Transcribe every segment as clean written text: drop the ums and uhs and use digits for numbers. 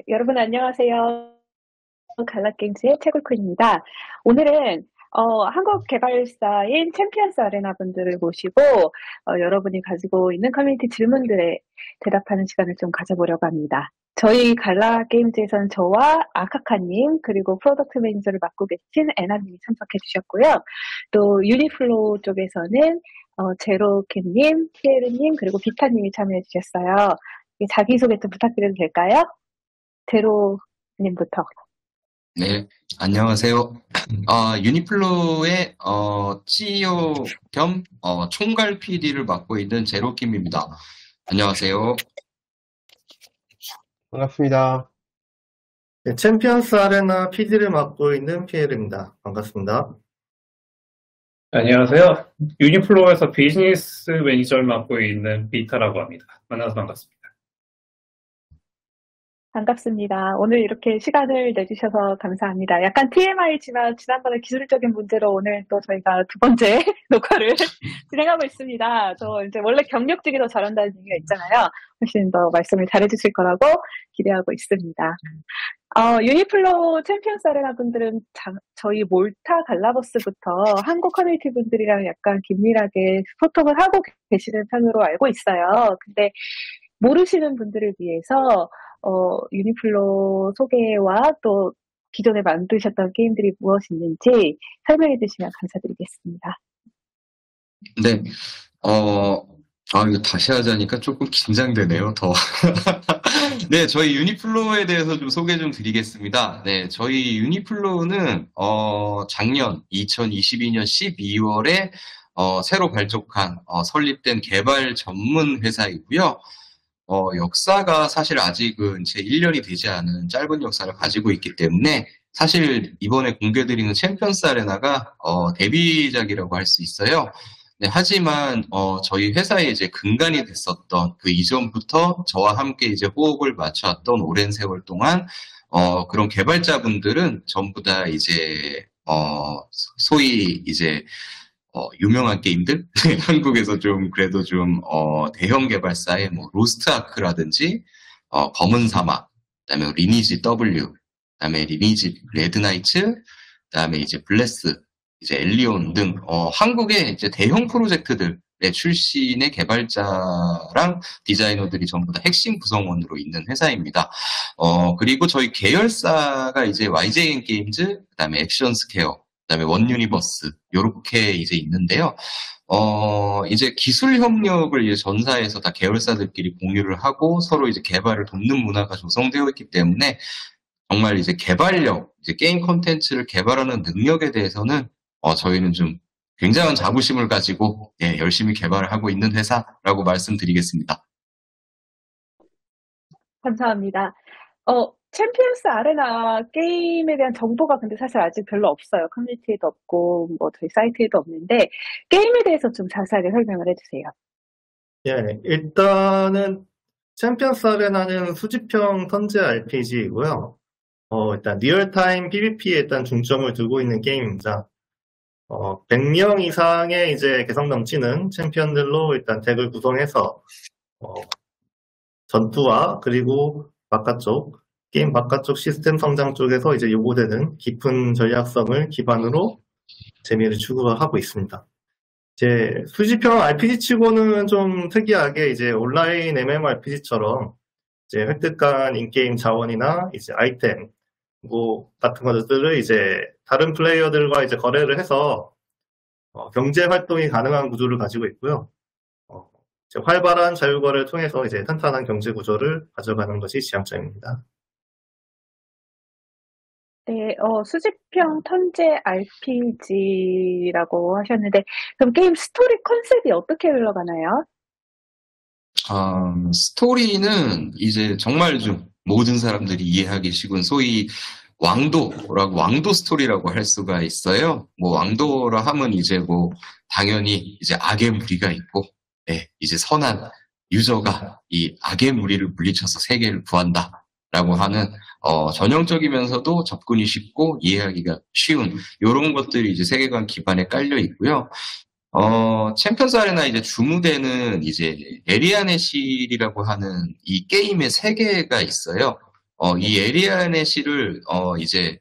여러분 안녕하세요. 갈라게임즈의 채굴쿤입니다. 오늘은 한국 개발사인 챔피언스 아레나 분들을 모시고 여러분이 가지고 있는 커뮤니티 질문들에 대답하는 시간을 좀 가져보려고 합니다. 저희 갈라게임즈에서는 저와 아카카님 그리고 프로덕트 매니저를 맡고 계신 애나님이 참석해 주셨고요. 또 유니플로우 쪽에서는 제로캠님, 피에르님 그리고 비타님이 참여해 주셨어요. 자기소개 좀 부탁드려도 될까요? 제로님부터. 네, 안녕하세요. 유니플로의 CEO 겸 총괄 PD를 맡고 있는 제로킴입니다. 안녕하세요. 반갑습니다. 네, 챔피언스 아레나 PD를 맡고 있는 피에르입니다. 반갑습니다. 안녕하세요. 유니플로우에서 비즈니스 매니저를 맡고 있는 비타라고 합니다. 만나서 반갑습니다. 반갑습니다. 오늘 이렇게 시간을 내주셔서 감사합니다. 약간 TMI지만 지난번에 기술적인 문제로 오늘 또 저희가 두 번째 녹화를 진행하고 있습니다. 저 이제 원래 경력직이 더 잘한다는 얘기가 있잖아요. 훨씬 더 말씀을 잘해주실 거라고 기대하고 있습니다. 유니플로우 챔피언스 아레나 분들은 저희 몰타 갈라버스부터 한국 커뮤니티 분들이랑 약간 긴밀하게 소통을 하고 계시는 편으로 알고 있어요. 근데 모르시는 분들을 위해서 유니플로우 소개와 또 기존에 만드셨던 게임들이 무엇이 있는지 설명해 주시면 감사드리겠습니다. 네, 이거 다시 하자니까 조금 긴장되네요, 더. 네, 저희 유니플로우에 대해서 좀 소개 좀 드리겠습니다. 네, 저희 유니플로우는, 작년 2022년 12월에, 새로 발족한, 설립된 개발 전문 회사이고요. 역사가 사실 아직은 제 1년이 되지 않은 짧은 역사를 가지고 있기 때문에 사실 이번에 공개드리는 챔피언스 아레나가 데뷔작이라고 할 수 있어요. 네, 하지만 저희 회사에 이제 근간이 됐었던 그 이전부터 저와 함께 이제 호흡을 맞춰왔던 오랜 세월 동안 그런 개발자분들은 전부 다 이제 소위 이제 유명한 게임들? 한국에서 좀, 그래도 좀, 대형 개발사의 뭐, 로스트 아크라든지, 검은 사막, 그 다음에 리니지 W, 그 다음에 리니지 레드나이츠, 그 다음에 이제 블레스, 이제 엘리온 등, 한국의 이제 대형 프로젝트들의 출신의 개발자랑 디자이너들이 전부 다 핵심 구성원으로 있는 회사입니다. 그리고 저희 계열사가 이제 YJN 게임즈, 그 다음에 액션 스퀘어, 그다음에 원 유니버스 요렇게 이제 있는데요. 이제 기술 협력을 이제 전사에서 다 계열사들끼리 공유를 하고 서로 이제 개발을 돕는 문화가 조성되어 있기 때문에 정말 이제 개발력, 이제 게임 콘텐츠를 개발하는 능력에 대해서는 저희는 좀 굉장한 자부심을 가지고 열심히 개발을 하고 있는 회사라고 말씀드리겠습니다. 감사합니다. 챔피언스 아레나 게임에 대한 정보가 근데 사실 아직 별로 없어요. 커뮤니티에도 없고, 뭐, 저희 사이트에도 없는데, 게임에 대해서 좀 자세하게 설명을 해주세요. 예, 일단은 챔피언스 아레나는 수집형 턴제 RPG이고요. 일단 리얼타임 PVP에 일단 중점을 두고 있는 게임입니다. 100명 이상의 이제 개성 넘치는 챔피언들로 일단 덱을 구성해서, 전투와 그리고 게임 바깥쪽 시스템 성장 쪽에서 이제 요구되는 깊은 전략성을 기반으로 재미를 추구하고 있습니다. 이제 수집형 RPG 치고는 좀 특이하게 이제 온라인 MMORPG처럼 이제 획득한 인게임 자원이나 이제 아이템 뭐 같은 것들을 이제 다른 플레이어들과 이제 거래를 해서 경제 활동이 가능한 구조를 가지고 있고요. 이제 활발한 자유거래를 통해서 이제 탄탄한 경제 구조를 가져가는 것이 지향점입니다. 네, 수집형 턴제 RPG라고 하셨는데, 그럼 게임 스토리 컨셉이 어떻게 흘러가나요? 스토리는 이제 정말 좀 모든 사람들이 이해하기 쉬운 소위 왕도 스토리라고 할 수가 있어요. 뭐 왕도라 하면 이제 뭐 당연히 이제 악의 무리가 있고, 이제 선한 유저가 이 악의 무리를 물리쳐서 세계를 구한다라고 하는 전형적이면서도 접근이 쉽고 이해하기가 쉬운 이런 것들이 이제 세계관 기반에 깔려 있고요. 챔피언스 아레나 이제 주무대는 이제 에리아네 실이라고 하는 이 게임의 세계가 있어요. 이 에리안의 씨를 이제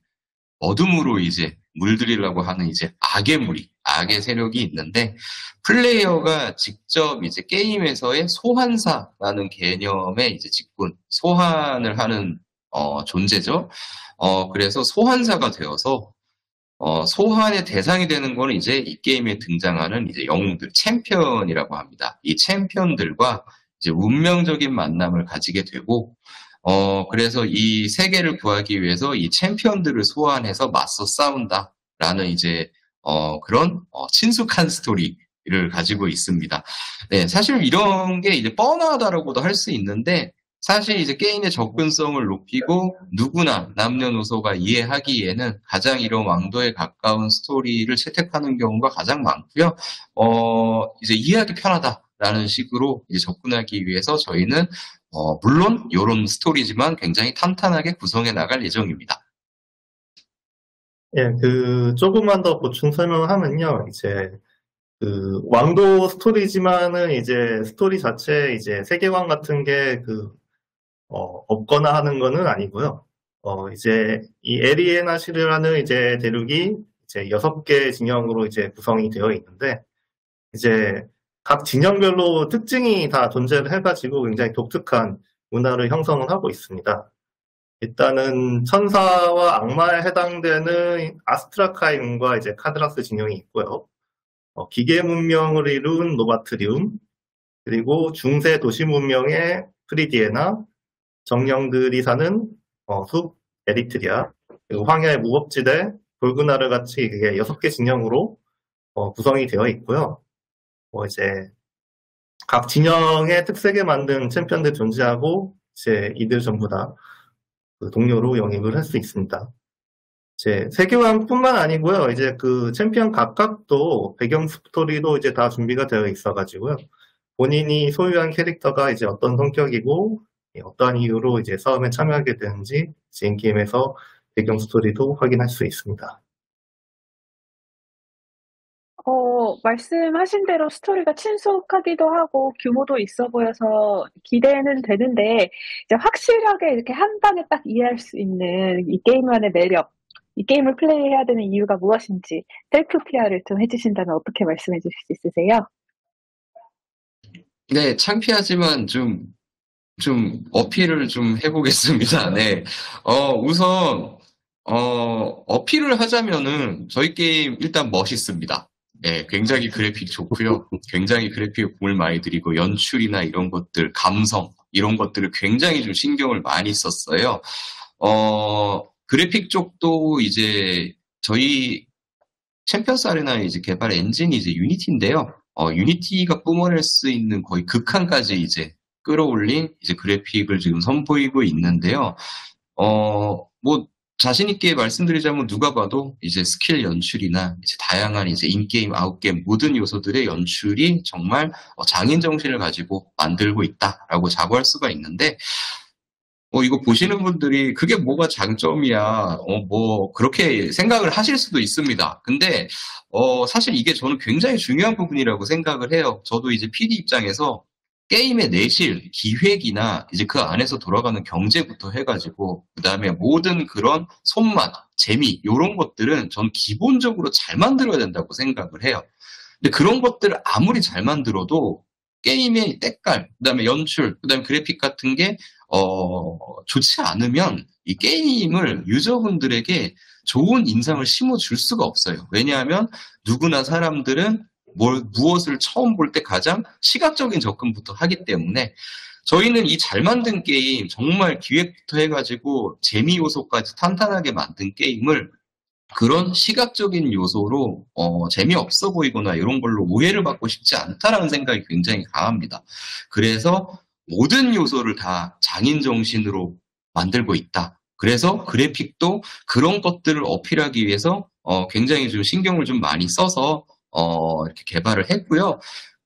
어둠으로 이제 물들이려고 하는 이제 악의 세력이 있는데, 플레이어가 직접 이제 게임에서의 소환사라는 개념의 이제 직군, 소환을 하는 존재죠. 그래서 소환사가 되어서 소환의 대상이 되는 거는 이제 이 게임에 등장하는 이제 영웅들, 챔피언이라고 합니다. 이 챔피언들과 이제 운명적인 만남을 가지게 되고, 그래서 이 세계를 구하기 위해서 이 챔피언들을 소환해서 맞서 싸운다라는 이제, 그런, 친숙한 스토리를 가지고 있습니다. 네, 사실 이런 게 이제 뻔하다라고도 할 수 있는데, 사실 이제 게임의 접근성을 높이고 누구나 남녀노소가 이해하기에는 가장 이런 왕도에 가까운 스토리를 채택하는 경우가 가장 많고요. 이제 이해하기 편하다라는 식으로 이제 접근하기 위해서 저희는 물론 이런 스토리지만 굉장히 탄탄하게 구성해 나갈 예정입니다. 예, 조금만 더 보충 설명을 하면요. 이제, 왕도 스토리지만은 이제 스토리 자체 이제 세계관 같은 게 없거나 하는 거는 아니고요. 이제 이 에리에나시르라는 이제 대륙이 이제 6개 진영으로 이제 구성이 되어 있는데, 이제 각 진영별로 특징이 다 존재를 해가지고 굉장히 독특한 문화를 형성을 하고 있습니다. 일단은 천사와 악마에 해당되는 아스트라카임과 이제 카드라스 진영이 있고요. 기계 문명을 이룬 노바트리움, 그리고 중세 도시 문명의 프리디에나, 정령들이 사는 숲 에리트리아, 그리고 황야의 무법지대 볼그나르 같이 이게 6개 진영으로 구성이 되어 있고요. 이제 각 진영의 특색에 만든 챔피언들 존재하고 이제 이들 전부 다 동료로 영입을 할 수 있습니다. 이제 세계관뿐만 아니고요. 이제 챔피언 각각도 배경 스토리도 이제 다 준비가 되어 있어가지고요. 본인이 소유한 캐릭터가 이제 어떤 성격이고 어떠한 이유로 이제 싸움에 참여하게 되는지 인게임에서 배경 스토리도 확인할 수 있습니다. 말씀하신 대로 스토리가 친숙하기도 하고 규모도 있어 보여서 기대는 되는데, 이제 확실하게 이렇게 한 방에 딱 이해할 수 있는 이 게임만의 매력, 이 게임을 플레이해야 되는 이유가 무엇인지 셀프 PR을 좀 해주신다면 어떻게 말씀해 주실 수 있으세요? 네, 창피하지만 좀 어필을 좀 해보겠습니다. 네. 우선, 어필을 하자면은 저희 게임 일단 멋있습니다. 네, 굉장히 그래픽 좋고요. 굉장히 그래픽에 공을 많이 들이고 연출이나 이런 것들, 감성, 이런 것들을 굉장히 좀 신경을 많이 썼어요. 그래픽 쪽도 이제 저희 챔피언스 아레나 이제 개발 엔진이 이제 유니티인데요. 유니티가 뿜어낼 수 있는 거의 극한까지 이제 끌어올린 이제 그래픽을 지금 선보이고 있는데요. 뭐 자신있게 말씀드리자면 누가 봐도 이제 스킬 연출이나 이제 다양한 이제 인게임, 아웃게임 모든 요소들의 연출이 정말 장인 정신을 가지고 만들고 있다라고 자부할 수가 있는데, 이거 보시는 분들이 그게 뭐가 장점이야, 뭐 그렇게 생각을 하실 수도 있습니다. 근데 사실 이게 저는 굉장히 중요한 부분이라고 생각을 해요. 저도 이제 PD 입장에서 게임의 내실, 기획이나 이제 그 안에서 돌아가는 경제부터 해가지고 그다음에 모든 그런 손맛, 재미 이런 것들은 전 기본적으로 잘 만들어야 된다고 생각을 해요. 근데 그런 것들을 아무리 잘 만들어도 게임의 때깔, 그다음에 연출, 그다음에 그래픽 같은 게 좋지 않으면 이 게임을 유저분들에게 좋은 인상을 심어줄 수가 없어요. 왜냐하면 누구나 사람들은 무엇을 처음 볼 때 가장 시각적인 접근부터 하기 때문에 저희는 이 잘 만든 게임, 정말 기획부터 해가지고 재미 요소까지 탄탄하게 만든 게임을 그런 시각적인 요소로 재미없어 보이거나 이런 걸로 오해를 받고 싶지 않다라는 생각이 굉장히 강합니다. 그래서 모든 요소를 다 장인 정신으로 만들고 있다. 그래서 그래픽도 그런 것들을 어필하기 위해서 굉장히 좀 신경을 좀 많이 써서 이렇게 개발을 했고요.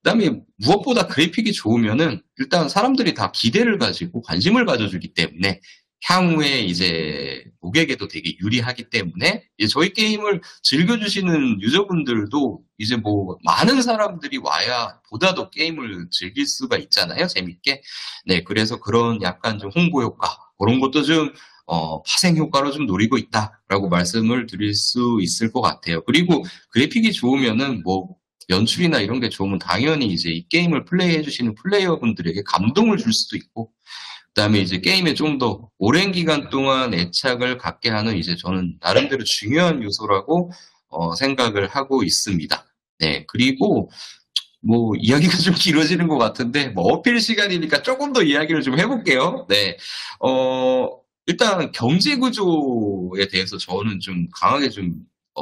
그다음에 무엇보다 그래픽이 좋으면은 일단 사람들이 다 기대를 가지고 관심을 가져주기 때문에 향후에 이제 고객에도 되게 유리하기 때문에 이제 저희 게임을 즐겨주시는 유저분들도 이제 뭐 많은 사람들이 와야 보다 더 게임을 즐길 수가 있잖아요. 재밌게. 네, 그래서 그런 약간 좀 홍보 효과 그런 것도 좀 파생 효과로 좀 노리고 있다라고 말씀을 드릴 수 있을 것 같아요. 그리고 그래픽이 좋으면은 뭐 연출이나 이런 게 좋으면 당연히 이제 이 게임을 플레이해 주시는 플레이어분들에게 감동을 줄 수도 있고, 그다음에 이제 게임에 좀 더 오랜 기간 동안 애착을 갖게 하는 이제 저는 나름대로 중요한 요소라고 생각을 하고 있습니다. 네, 그리고 뭐 이야기가 좀 길어지는 것 같은데 뭐 어필 시간이니까 조금 더 이야기를 좀 해볼게요. 네, 일단 경제 구조에 대해서 저는 좀 강하게 좀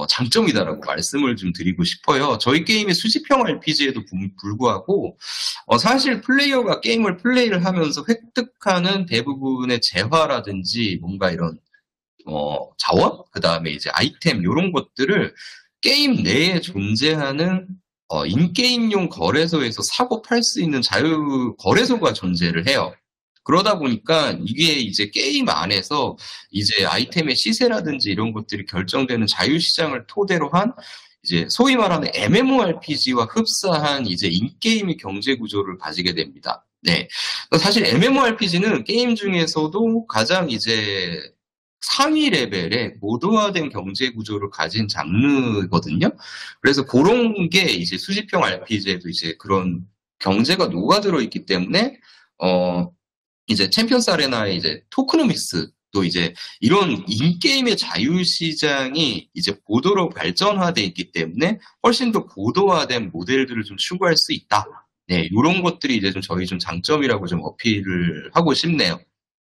장점이다라고 말씀을 좀 드리고 싶어요. 저희 게임이 수집형 RPG에도 불구하고 사실 플레이어가 게임을 플레이를 하면서 획득하는 대부분의 재화라든지 뭔가 이런 자원, 그 다음에 이제 아이템 이런 것들을 게임 내에 존재하는 인게임용 거래소에서 사고 팔 수 있는 자유 거래소가 존재를 해요. 그러다 보니까 이게 이제 게임 안에서 이제 아이템의 시세라든지 이런 것들이 결정되는 자유시장을 토대로 한 이제 소위 말하는 MMORPG와 흡사한 이제 인게임의 경제 구조를 가지게 됩니다. 네. 사실 MMORPG는 게임 중에서도 가장 이제 상위 레벨의 고도화된 경제 구조를 가진 장르거든요. 그래서 그런 게 이제 수집형 RPG에도 이제 그런 경제가 녹아들어 있기 때문에, 이제 챔피언스 아레나의 이제 토크노믹스도 이제 이런 인게임의 자유시장이 이제 고도로 발전화되어 있기 때문에 훨씬 더 고도화된 모델들을 좀 추구할 수 있다. 네, 이런 것들이 이제 좀 저희 좀 장점이라고 좀 어필을 하고 싶네요.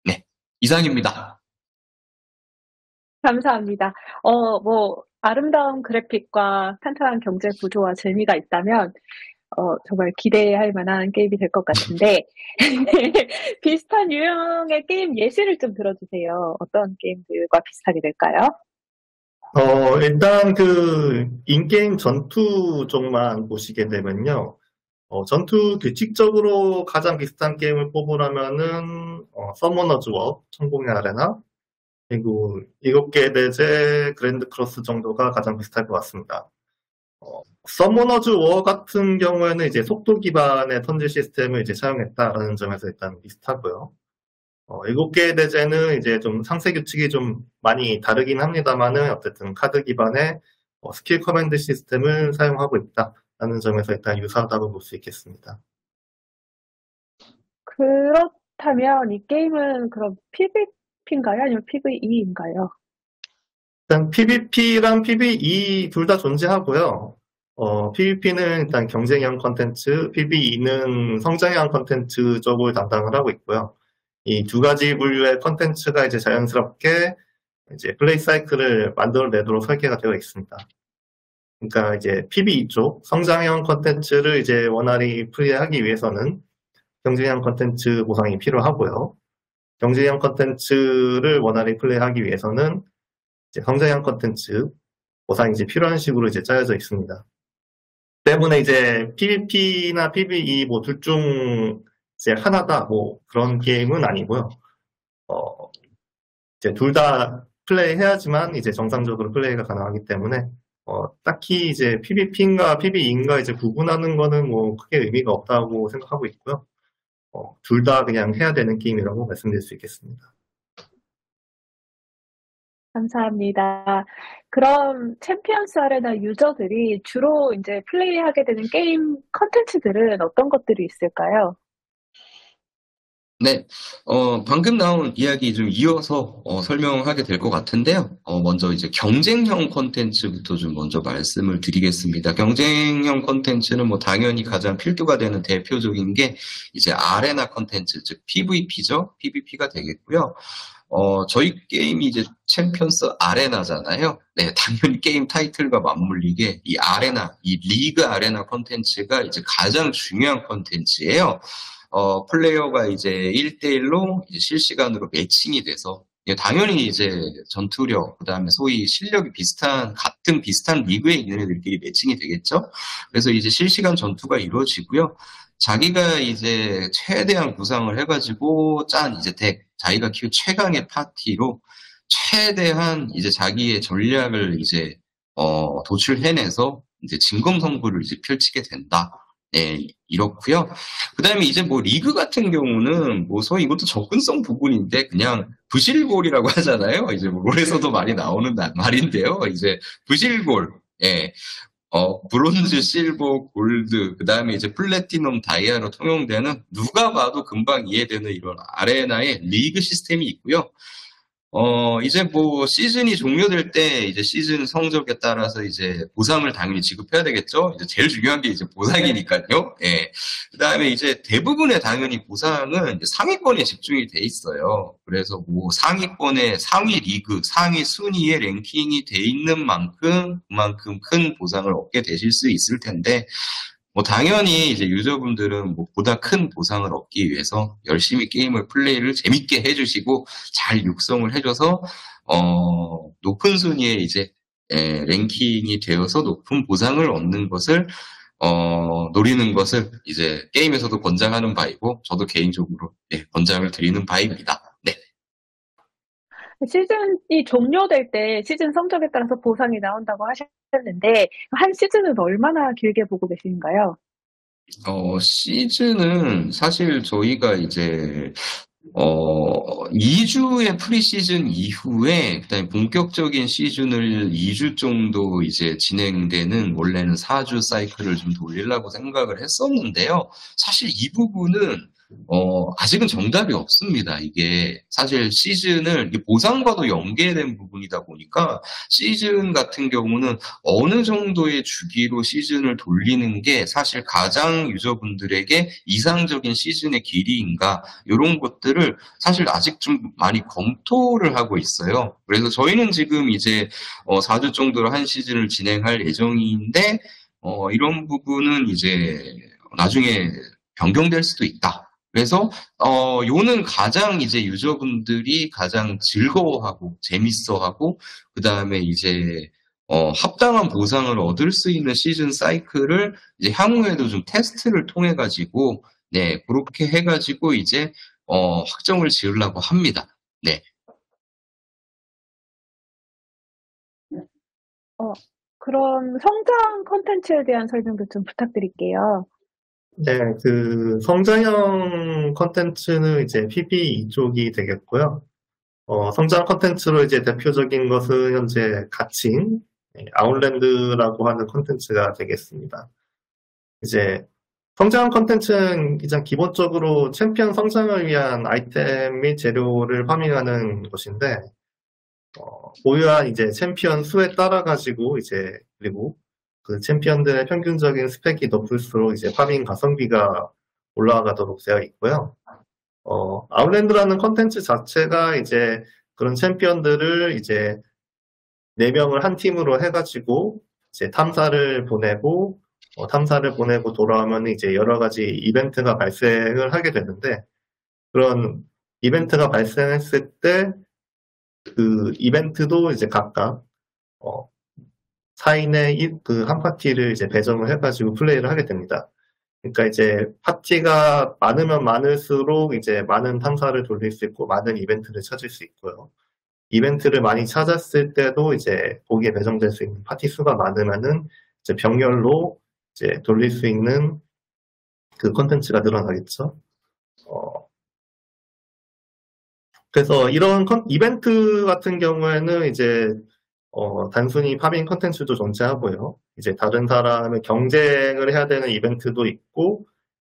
네, 이상입니다. 감사합니다. 뭐, 아름다운 그래픽과 탄탄한 경제 구조와 재미가 있다면, 정말 기대할 만한 게임이 될 것 같은데, 비슷한 유형의 게임 예시를 좀 들어주세요. 어떤 게임들과 비슷하게 될까요? 일단 인게임 전투 쪽만 보시게 되면요. 전투 규칙적으로 가장 비슷한 게임을 뽑으라면은, 서머너즈 워, 천공의 아레나, 그리고 7개 대제 그랜드 크로스 정도가 가장 비슷할 것 같습니다. 서머너즈 워 같은 경우에는 이제 속도 기반의 턴질 시스템을 이제 사용했다라는 점에서 일단 비슷하고요. 7개 대제는 이제 좀 상세 규칙이 좀 많이 다르긴 합니다만은 어쨌든 카드 기반의 스킬 커맨드 시스템을 사용하고 있다라는 점에서 일단 유사하다고 볼 수 있겠습니다. 그렇다면 이 게임은 그럼 PVP인가요? 아니면 PVE인가요? 일단 PVP랑 PVE 둘 다 존재하고요. PVP는 일단 경쟁형 컨텐츠, PVE는 성장형 컨텐츠 쪽을 담당을 하고 있고요. 이 두 가지 분류의 컨텐츠가 이제 자연스럽게 이제 플레이 사이클을 만들어내도록 설계가 되어 있습니다. 그러니까 이제 PVE 쪽 성장형 컨텐츠를 이제 원활히 플레이하기 위해서는 경쟁형 컨텐츠 보상이 필요하고요. 경쟁형 컨텐츠를 원활히 플레이하기 위해서는 이제 성장형 컨텐츠 보상이 이제 필요한 식으로 이제 짜여져 있습니다. 때문에 이제 PVP나 PVE 뭐 둘 중 이제 하나다 뭐 그런 게임은 아니고요. 이제 둘 다 플레이해야지만 이제 정상적으로 플레이가 가능하기 때문에 딱히 이제 PVP인가 PVE인가 이제 구분하는 거는 뭐 크게 의미가 없다고 생각하고 있고요. 둘 다 그냥 해야 되는 게임이라고 말씀드릴 수 있겠습니다. 감사합니다. 그럼 챔피언스 아레나 유저들이 주로 이제 플레이하게 되는 게임 컨텐츠들은 어떤 것들이 있을까요? 네, 방금 나온 이야기 좀 이어서 설명하게 될 것 같은데요. 먼저 이제 경쟁형 콘텐츠부터 좀 먼저 말씀을 드리겠습니다. 경쟁형 콘텐츠는 뭐 당연히 가장 필두가 되는 대표적인 게 이제 아레나 콘텐츠, 즉 PVP죠. PVP가 되겠고요. 저희 게임이 이제 챔피언스 아레나잖아요. 네, 당연히 게임 타이틀과 맞물리게 이 아레나, 이 리그 아레나 콘텐츠가 이제 가장 중요한 콘텐츠예요. 플레이어가 이제 1대1로 이제 실시간으로 매칭이 돼서, 당연히 이제 전투력, 그 다음에 소위 실력이 같은 비슷한 리그에 있는 애들끼리 매칭이 되겠죠? 그래서 이제 실시간 전투가 이루어지고요. 자기가 이제 최대한 구상을 해가지고 짠 이제 자기가 키운 최강의 파티로 최대한 이제 자기의 전략을 이제, 도출해내서 이제 진검승부를 이제 펼치게 된다. 네, 이렇고요. 그다음에 이제 뭐 리그 같은 경우는 뭐 소위 이것도 접근성 부분인데 그냥 부실골이라고 하잖아요. 이제 뭐 롤에서도 많이 나오는 말인데요. 이제 부실골. 예. 브론즈, 실버, 골드, 그 다음에 이제 플래티넘, 다이아로 통용되는 누가 봐도 금방 이해되는 이런 아레나의 리그 시스템이 있고요. 이제 뭐 시즌이 종료될 때 이제 시즌 성적에 따라서 이제 보상을 당연히 지급해야 되겠죠. 이제 제일 중요한 게 이제 보상이니까요. 예. 그 다음에 이제 대부분의 당연히 보상은 이제 상위권에 집중이 돼 있어요. 그래서 뭐 상위권의 상위 리그, 상위 순위에 랭킹이 돼 있는 만큼 그만큼 큰 보상을 얻게 되실 수 있을 텐데, 뭐 당연히 이제 유저분들은 뭐 보다 큰 보상을 얻기 위해서 열심히 게임을 플레이를 재밌게 해주시고 잘 육성을 해줘서 높은 순위에 이제 랭킹이 되어서 높은 보상을 얻는 것을 노리는 것을 이제 게임에서도 권장하는 바이고 저도 개인적으로 권장을 드리는 바입니다. 네. 시즌이 종료될 때 시즌 성적에 따라서 보상이 나온다고 하셨는데 한 시즌은 얼마나 길게 보고 계신가요? 시즌은 사실 저희가 이제 2주의 프리시즌 이후에 그다음에 본격적인 시즌을 2주 정도 이제 진행되는 원래는 4주 사이클을 좀 돌리려고 생각을 했었는데요. 사실 이 부분은 아직은 정답이 없습니다. 이게 사실 시즌을 보상과도 연계된 부분이다 보니까 시즌 같은 경우는 어느 정도의 주기로 시즌을 돌리는 게 사실 가장 유저분들에게 이상적인 시즌의 길이인가 이런 것들을 사실 아직 좀 많이 검토를 하고 있어요. 그래서 저희는 지금 이제 4주 정도로 한 시즌을 진행할 예정인데 이런 부분은 이제 나중에 변경될 수도 있다. 그래서 요는 가장 이제 유저분들이 가장 즐거워하고 재밌어하고 그다음에 이제 합당한 보상을 얻을 수 있는 시즌 사이클을 이제 향후에도 좀 테스트를 통해 가지고 네 그렇게 해가지고 이제 확정을 지으려고 합니다. 네. 그럼 성장 컨텐츠에 대한 설명도 좀 부탁드릴게요. 네, 그 성장형 컨텐츠는 이제 PB 쪽이 되겠고요. 성장 컨텐츠로 이제 대표적인 것은 현재 갇힌 아웃랜드라고 하는 컨텐츠가 되겠습니다. 이제 성장 컨텐츠는 가장 기본적으로 챔피언 성장을 위한 아이템 및 재료를 파밍하는 것인데, 보유한 이제 챔피언 수에 따라 가지고 이제 그리고 그 챔피언들의 평균적인 스펙이 높을수록 이제 파밍 가성비가 올라가도록 되어 있고요. 아웃랜드라는 컨텐츠 자체가 이제 그런 챔피언들을 이제 4명을 한 팀으로 해가지고 이제 탐사를 보내고 돌아오면 이제 여러 가지 이벤트가 발생을 하게 되는데 그런 이벤트가 발생했을 때 그 이벤트도 이제 각각 4인의 그 한 파티를 이제 배정을 해가지고 플레이를 하게 됩니다. 그러니까 이제 파티가 많으면 많을수록 이제 많은 탐사를 돌릴 수 있고 많은 이벤트를 찾을 수 있고요. 이벤트를 많이 찾았을 때도 이제 거기에 배정될 수 있는 파티 수가 많으면은 이제 병렬로 이제 돌릴 수 있는 그 컨텐츠가 늘어나겠죠. 그래서 이런 이벤트 같은 경우에는 이제 단순히 파밍 컨텐츠도 존재하고요. 이제 다른 사람의 경쟁을 해야 되는 이벤트도 있고,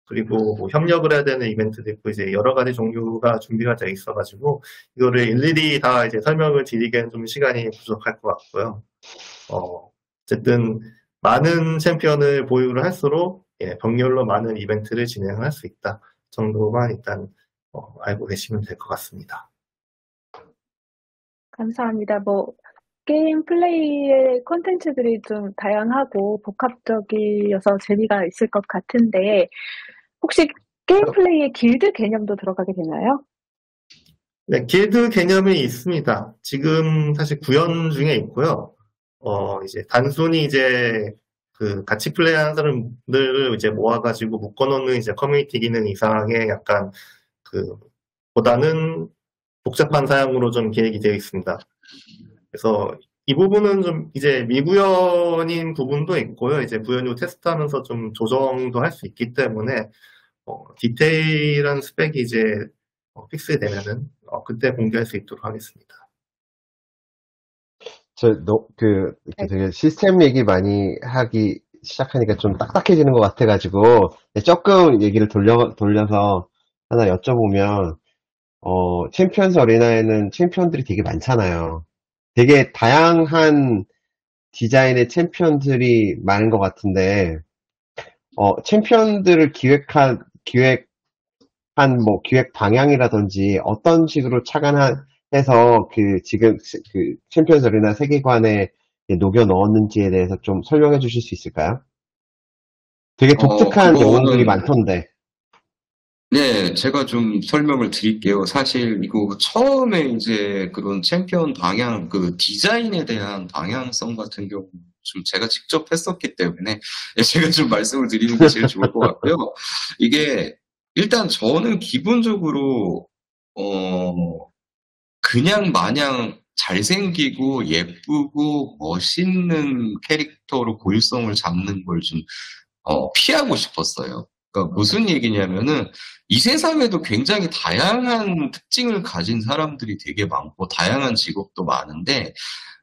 그리고 뭐 협력을 해야 되는 이벤트도 있고, 이제 여러 가지 종류가 준비가 되어 있어가지고, 이거를 일일이 다 이제 설명을 드리기에는 좀 시간이 부족할 것 같고요. 어쨌든, 많은 챔피언을 보유를 할수록, 병렬로 많은 이벤트를 진행할 수 있다. 정도만 일단, 알고 계시면 될 것 같습니다. 감사합니다. 게임 플레이의 콘텐츠들이 좀 다양하고 복합적이어서 재미가 있을 것 같은데, 혹시 게임 플레이의 길드 개념도 들어가게 되나요? 네, 길드 개념이 있습니다. 지금 사실 구현 중에 있고요. 이제 단순히 이제 그 같이 플레이하는 사람들을 이제 모아가지고 묶어놓는 이제 커뮤니티 기능 이상의 약간 보다는 복잡한 사양으로 좀 계획이 되어 있습니다. 그래서 이 부분은 좀 이제 미구현인 부분도 있고요. 이제 구현유 테스트하면서 좀 조정도 할 수 있기 때문에 디테일한 스펙이 이제 픽스되면은 그때 공개할 수 있도록 하겠습니다. 이렇게 되게 시스템 얘기 많이 하기 시작하니까 좀 딱딱해지는 것 같아가지고, 조금 얘기를 돌려서 하나 여쭤보면, 챔피언스 어리나에는 챔피언들이 되게 많잖아요. 되게 다양한 디자인의 챔피언들이 많은 것 같은데, 챔피언들을 기획 방향이라든지 어떤 식으로 해서 지금 챔피언스 어리나 세계관에 녹여 넣었는지에 대해서 좀 설명해 주실 수 있을까요? 되게 독특한 영웅들이 많던데. 네, 제가 좀 설명을 드릴게요. 사실 이거 처음에 이제 그런 챔피언 방향, 그 디자인에 대한 방향성 같은 경우 좀 제가 직접 했었기 때문에 제가 좀 말씀을 드리는 게 제일 좋을 것 같고요. 이게 일단 저는 기본적으로 그냥 마냥 잘생기고 예쁘고 멋있는 캐릭터로 고유성을 잡는 걸 좀 피하고 싶었어요. 그러니까 무슨 얘기냐면은 이 세상에도 굉장히 다양한 특징을 가진 사람들이 되게 많고 다양한 직업도 많은데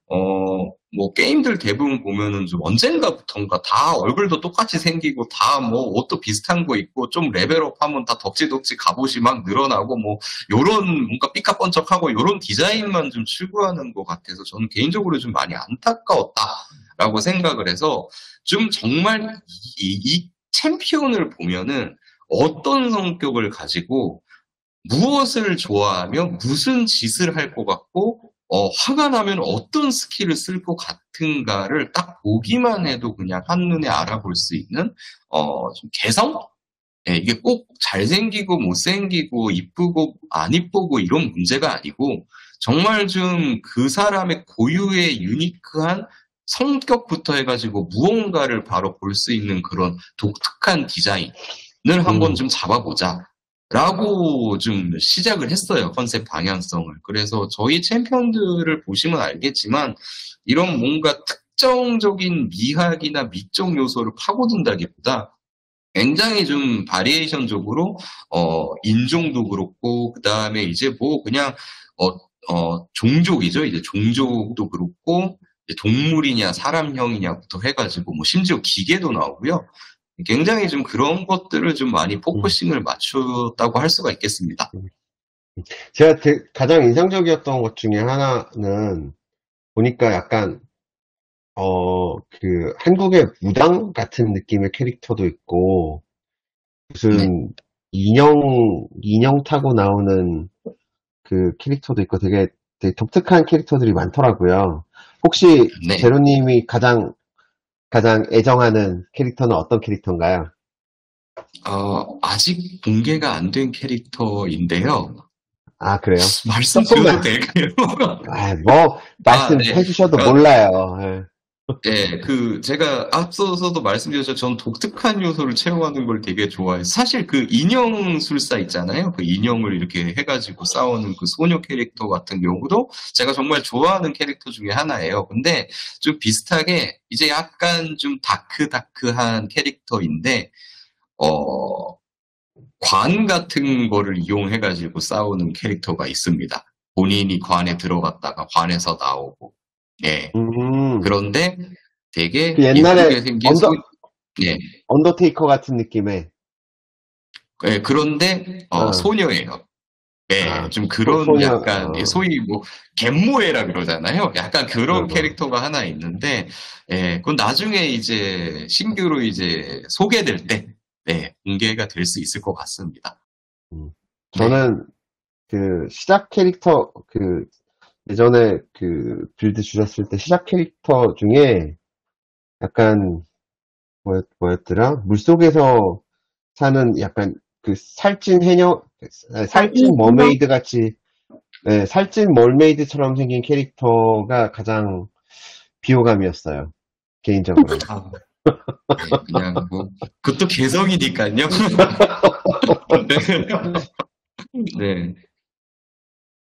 뭐 게임들 대부분 보면은 좀 언젠가부턴가 다 얼굴도 똑같이 생기고 다 뭐 옷도 비슷한 거 입고 좀 레벨업하면 다 덕지덕지 갑옷이 막 늘어나고 뭐 요런 뭔가 삐까뻔쩍하고 요런 디자인만 좀 추구하는 것 같아서 저는 개인적으로 좀 많이 안타까웠다라고 생각을 해서 좀 정말 이 챔피언을 보면은 어떤 성격을 가지고 무엇을 좋아하며 무슨 짓을 할 것 같고 화가 나면 어떤 스킬을 쓸 것 같은가를 딱 보기만 해도 그냥 한눈에 알아볼 수 있는 좀 개성? 네, 이게 꼭 잘생기고 못생기고 이쁘고 안 이쁘고 이런 문제가 아니고 정말 좀 그 사람의 고유의 유니크한 성격부터 해가지고 무언가를 바로 볼 수 있는 그런 독특한 디자인을 한번 좀 잡아보자. 라고 좀 시작을 했어요. 컨셉 방향성을. 그래서 저희 챔피언들을 보시면 알겠지만 이런 뭔가 특정적인 미학이나 미적 요소를 파고든다기보다 굉장히 좀 바리에이션적으로 인종도 그렇고 그다음에 이제 뭐 그냥 종족이죠. 이제 종족도 그렇고 동물이냐 사람형이냐부터 해가지고 뭐 심지어 기계도 나오고요. 굉장히 좀 그런 것들을 좀 많이 포커싱을 맞췄다고 할 수가 있겠습니다. 제가 가장 인상적이었던 것 중에 하나는 보니까 약간 한국의 무당 같은 느낌의 캐릭터도 있고 무슨 인형 타고 나오는 그 캐릭터도 있고 되게 독특한 캐릭터들이 많더라고요. 혹시 제로님이 가장 애정하는 캐릭터는 어떤 캐릭터인가요? 아직 공개가 안 된 캐릭터인데요. 아, 그래요? 말씀드려도 될까요? 말씀해 주셔도 몰라요. 네, 제가 앞서서도 말씀드렸죠. 전 독특한 요소를 채워가는 걸 되게 좋아해요. 사실 그 인형술사 있잖아요. 그 인형을 이렇게 해가지고 싸우는 그 소녀 캐릭터 같은 경우도 제가 정말 좋아하는 캐릭터 중에 하나예요. 근데 좀 비슷하게 이제 약간 좀 다크한 캐릭터인데, 관 같은 거를 이용해가지고 싸우는 캐릭터가 있습니다. 본인이 관에 들어갔다가 관에서 나오고. 예. 그런데 되게 옛날에 생긴 언더테이커 같은 느낌의. 예, 그런데 소녀예요. 예, 좀 그런 약간 소위 뭐 갯모애라 그러잖아요. 약간 그런 캐릭터가 하나 있는데, 예, 그건 나중에 이제 신규로 이제 소개될 때, 네, 공개가 될 수 있을 것 같습니다. 저는 시작 캐릭터 예전에 빌드 주셨을 때 시작 캐릭터 중에 약간 뭐였더라? 물속에서 사는 약간 살찐 살찐 머메이드 같이 살찐 머메이드처럼 생긴 캐릭터가 가장 비호감이었어요. 개인적으로. 그냥 뭐 그것도 개성이니까요. 네.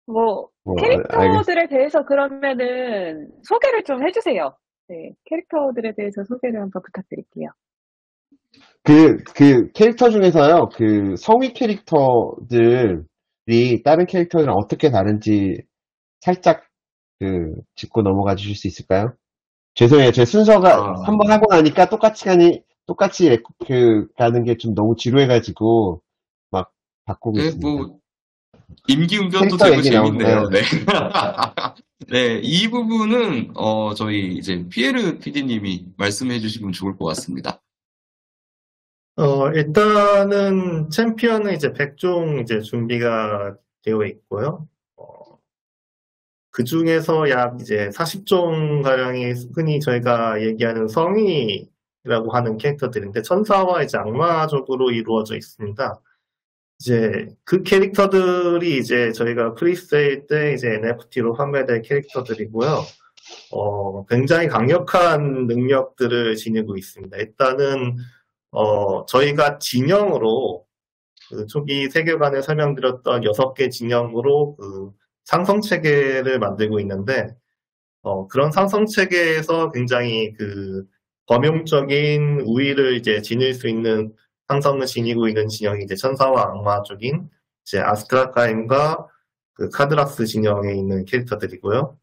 뭐, 알겠습니다. 캐릭터들에 대해서 그러면은 소개를 좀 해주세요. 네, 캐릭터들에 대해서 소개를 한번 부탁드릴게요. 그 캐릭터 중에서요, 그 성위 캐릭터들이 다른 캐릭터들이랑 어떻게 다른지 살짝 짚고 넘어가 주실 수 있을까요? 죄송해요. 제 순서가 한 번 하고 나니까 똑같이 가는 게 좀 너무 지루해가지고 막 바꾸고 네, 있습니다. 뭐, 임기응변도 캐릭터 되고 얘기 재밌네요. 나오네요. 네. 네, 이 부분은, 저희 이제 피에르 PD님이 말씀해 주시면 좋을 것 같습니다. 일단은 챔피언은 이제 100종 이제 준비가 되어 있고요. 그 중에서 약 이제 40종 가량이 흔히 저희가 얘기하는 성위라고 하는 캐릭터들인데 천사와 이제 악마적으로 이루어져 있습니다. 이제 그 캐릭터들이 이제 저희가 프리세일 때 이제 NFT로 판매될 캐릭터들이고요. 굉장히 강력한 능력들을 지니고 있습니다. 일단은 저희가 진영으로 그 초기 세계관을 설명드렸던 6개 진영으로 그 상성 체계를 만들고 있는데 그런 상성 체계에서 굉장히 그 범용적인 우위를 이제 지닐 수 있는 상성을 지니고 있는 진영이 이제 천사와 악마 쪽인 이제 아스트라카임과 그 카드락스 진영에 있는 캐릭터들이고요.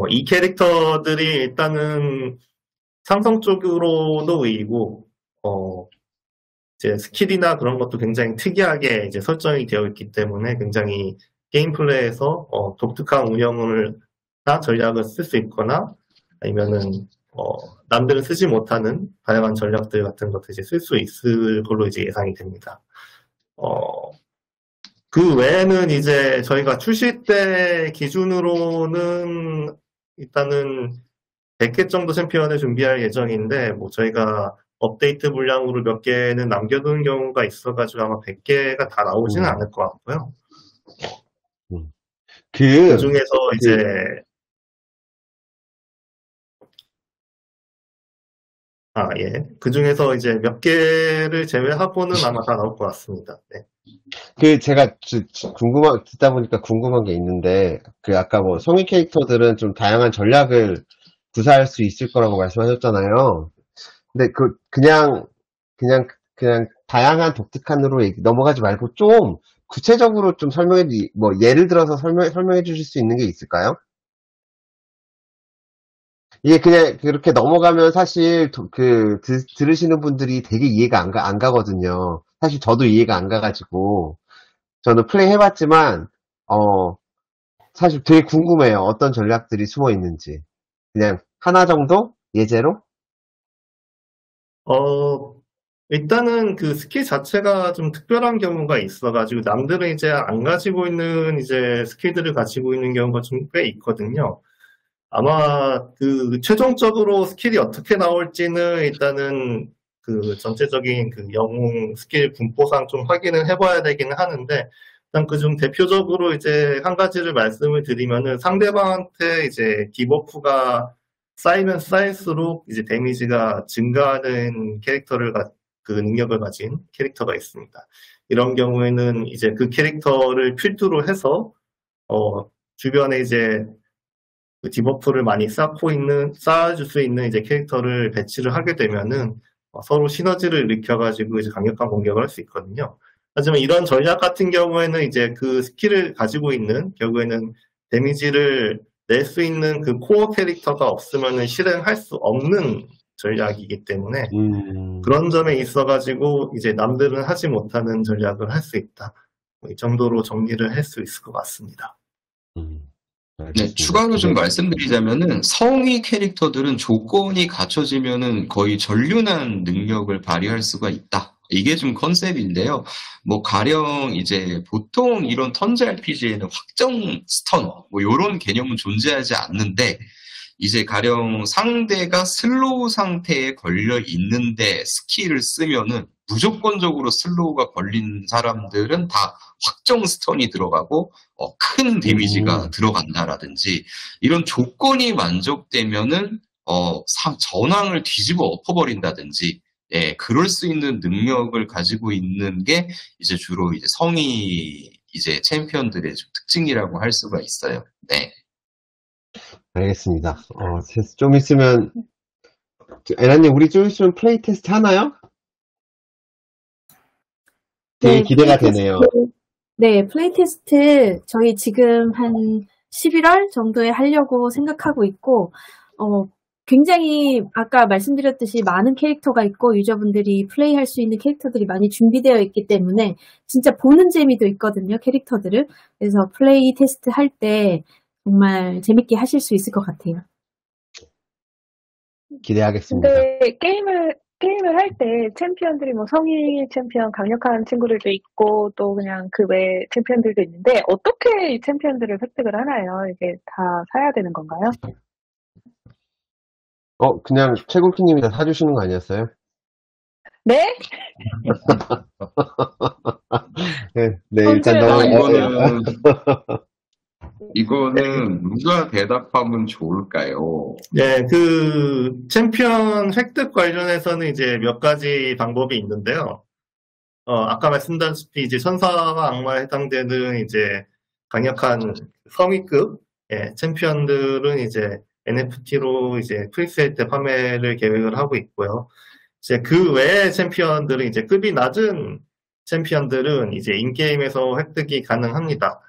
이 캐릭터들이 일단은 상성 쪽으로도 의이고 이제 스킬이나 그런 것도 굉장히 특이하게 이제 설정이 되어 있기 때문에 굉장히 게임 플레이에서 독특한 운영을나 전략을 쓸 수 있거나 아니면은 남들은 쓰지 못하는 다양한 전략들 같은 것들 이제 쓸 수 있을 걸로 이제 예상이 됩니다. 그 외에는 이제 저희가 출시 때 기준으로는 일단은 100개 정도 챔피언을 준비할 예정인데 뭐 저희가 업데이트 물량으로 몇 개는 남겨두는 경우가 있어가지고 아마 100개가 다 나오지는 않을 것 같고요. 그 중에서 이제 그 중에서 이제 몇 개를 제외하고는 아마 다 나올 것 같습니다. 네. 제가 듣다 보니까 궁금한 게 있는데, 아까 뭐 성인 캐릭터들은 좀 다양한 전략을 구사할 수 있을 거라고 말씀하셨잖아요. 근데 그냥 다양한 독특한으로 넘어가지 말고 좀 구체적으로 좀 뭐 예를 들어서 설명해 주실 수 있는 게 있을까요? 이게 그냥 그렇게 넘어가면 사실 들으시는 분들이 되게 이해가 안 가거든요. 사실 저도 이해가 안 가가지고 저는 플레이 해봤지만 사실 되게 궁금해요. 어떤 전략들이 숨어 있는지. 그냥 하나 정도 예제로? 일단은 그 스킬 자체가 좀 특별한 경우가 있어가지고 남들은 이제 안 가지고 있는 이제 스킬들을 가지고 있는 경우가 좀 꽤 있거든요. 아마 그 최종적으로 스킬이 어떻게 나올지는 일단은 그 전체적인 그 영웅 스킬 분포상 좀 확인을 해봐야 되기는 하는데 일단 그중 대표적으로 이제 한 가지를 말씀을 드리면은 상대방한테 이제 디버프가 쌓이면 쌓일수록 이제 데미지가 증가하는 그 능력을 가진 캐릭터가 있습니다. 이런 경우에는 이제 그 캐릭터를 필두로 해서 주변에 이제 그 디버프를 많이 쌓아줄 수 있는 이제 캐릭터를 배치를 하게 되면은 서로 시너지를 일으켜가지고 이제 강력한 공격을 할 수 있거든요. 하지만 이런 전략 같은 경우에는 이제 그 스킬을 가지고 있는 결국에는 데미지를 낼 수 있는 그 코어 캐릭터가 없으면은 실행할 수 없는 전략이기 때문에 그런 점에 있어가지고 이제 남들은 하지 못하는 전략을 할 수 있다. 이 정도로 정리를 할 수 있을 것 같습니다. 네, 추가로 좀 말씀드리자면은 성위 캐릭터들은 조건이 갖춰지면은 거의 전륜한 능력을 발휘할 수가 있다. 이게 좀 컨셉인데요. 뭐 가령 이제 보통 이런 턴제 RPG에는 확정 스턴 뭐 이런 개념은 존재하지 않는데 이제 가령 상대가 슬로우 상태에 걸려 있는데 스킬을 쓰면은 무조건적으로 슬로우가 걸린 사람들은 다 확정 스턴이 들어가고 큰 데미지가 들어간다라든지 이런 조건이 만족되면은 전황을 뒤집어 엎어버린다든지 그럴 수 있는 능력을 가지고 있는 게 이제 주로 이제 성위 이제 챔피언들의 좀 특징이라고 할 수가 있어요. 네. 알겠습니다. 좀 있으면, 에나님, 우리 좀 있으면 플레이 테스트 하나요? 되게 네, 기대가 플레이 되네요. 테스트, 네, 플레이 테스트 저희 지금 한 11월 정도에 하려고 생각하고 있고, 굉장히 아까 말씀드렸듯이 많은 캐릭터가 있고 유저분들이 플레이할 수 있는 캐릭터들이 많이 준비되어 있기 때문에 진짜 보는 재미도 있거든요, 캐릭터들을. 그래서 플레이 테스트 할 때 정말 재밌게 하실 수 있을 것 같아요. 기대하겠습니다. 근데 게임을 할 때 챔피언들이 뭐 성인 챔피언, 강력한 친구들도 있고 또 그냥 그 외 챔피언들도 있는데 어떻게 이 챔피언들을 획득을 하나요? 이게 다 사야 되는 건가요? 그냥 최국희님이 다 사주시는 거 아니었어요? 네? 네, 일단 이거는 누가 대답하면 좋을까요? 네, 그 챔피언 획득 관련해서는 이제 몇 가지 방법이 있는데요. 아까 말씀드렸다시피 이제 천사와 악마에 해당되는 이제 강력한 성위급 챔피언들은 이제 NFT로 이제 프리세일 때 판매를 계획을 하고 있고요. 이제 그 외의 챔피언들은 이제 급이 낮은 챔피언들은 이제 인게임에서 획득이 가능합니다.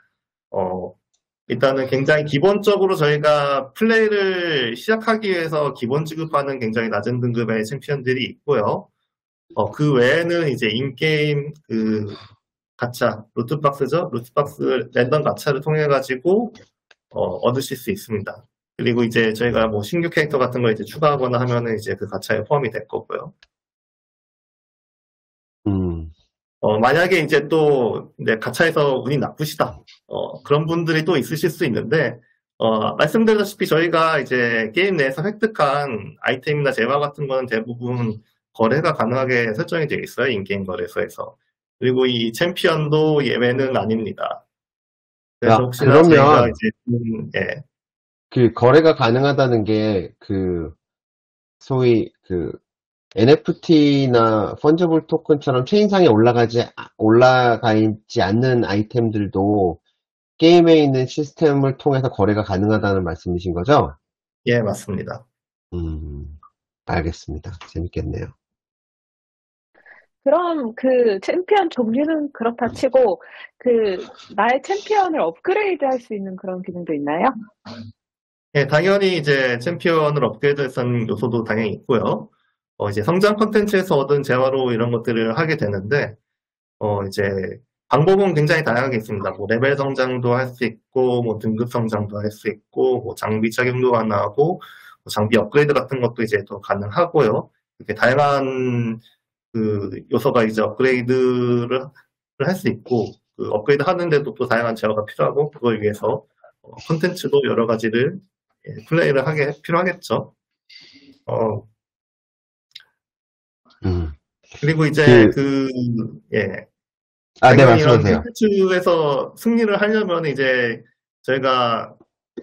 일단은 굉장히 기본적으로 저희가 플레이를 시작하기 위해서 기본 지급하는 굉장히 낮은 등급의 챔피언들이 있고요. 그 외에는 이제 인게임 그 가챠, 루트박스죠? 루트박스 랜덤 가챠를 통해가지고 얻으실 수 있습니다. 그리고 이제 저희가 뭐 신규 캐릭터 같은 걸 이제 추가하거나 하면은 이제 그 가챠에 포함이 될 거고요. 만약에 이제 또, 가챠에서 운이 나쁘시다. 그런 분들이 또 있으실 수 있는데, 말씀드렸다시피 저희가 이제 게임 내에서 획득한 아이템이나 재화 같은 거는 대부분 거래가 가능하게 설정이 되어 있어요. 인게임 거래소에서. 그리고 이 챔피언도 예외는 아닙니다. 그래서 혹시나 저희가 이제, 그 거래가 가능하다는 게, 소위 NFT나 펀저블 토큰처럼 체인상에 올라가 있지 않는 아이템들도 게임에 있는 시스템을 통해서 거래가 가능하다는 말씀이신 거죠? 예, 맞습니다. 알겠습니다. 재밌겠네요. 그럼 그 챔피언 종류는 그렇다 치고 나의 챔피언을 업그레이드 할 수 있는 그런 기능도 있나요? 예, 당연히 이제 챔피언을 업그레이드 하는 요소도 당연히 있고요. 이제 성장 컨텐츠에서 얻은 재화로 이런 것들을 하게 되는데, 이제 방법은 굉장히 다양하게 있습니다. 뭐 레벨 성장도 할 수 있고, 뭐 등급 성장도 할 수 있고, 뭐 장비 착용도 가능하고, 뭐 장비 업그레이드 같은 것도 이제 더 가능하고요. 이렇게 다양한 그 요소가 이제 업그레이드를 할 수 있고, 그 업그레이드 하는데도 또 다양한 재화가 필요하고, 그걸 위해서 컨텐츠도 여러 가지를 플레이를 하게 필요하겠죠. 그리고 이제 네, 당연히 이런 말씀하세요. 컨텐츠에서 승리를 하려면 이제 저희가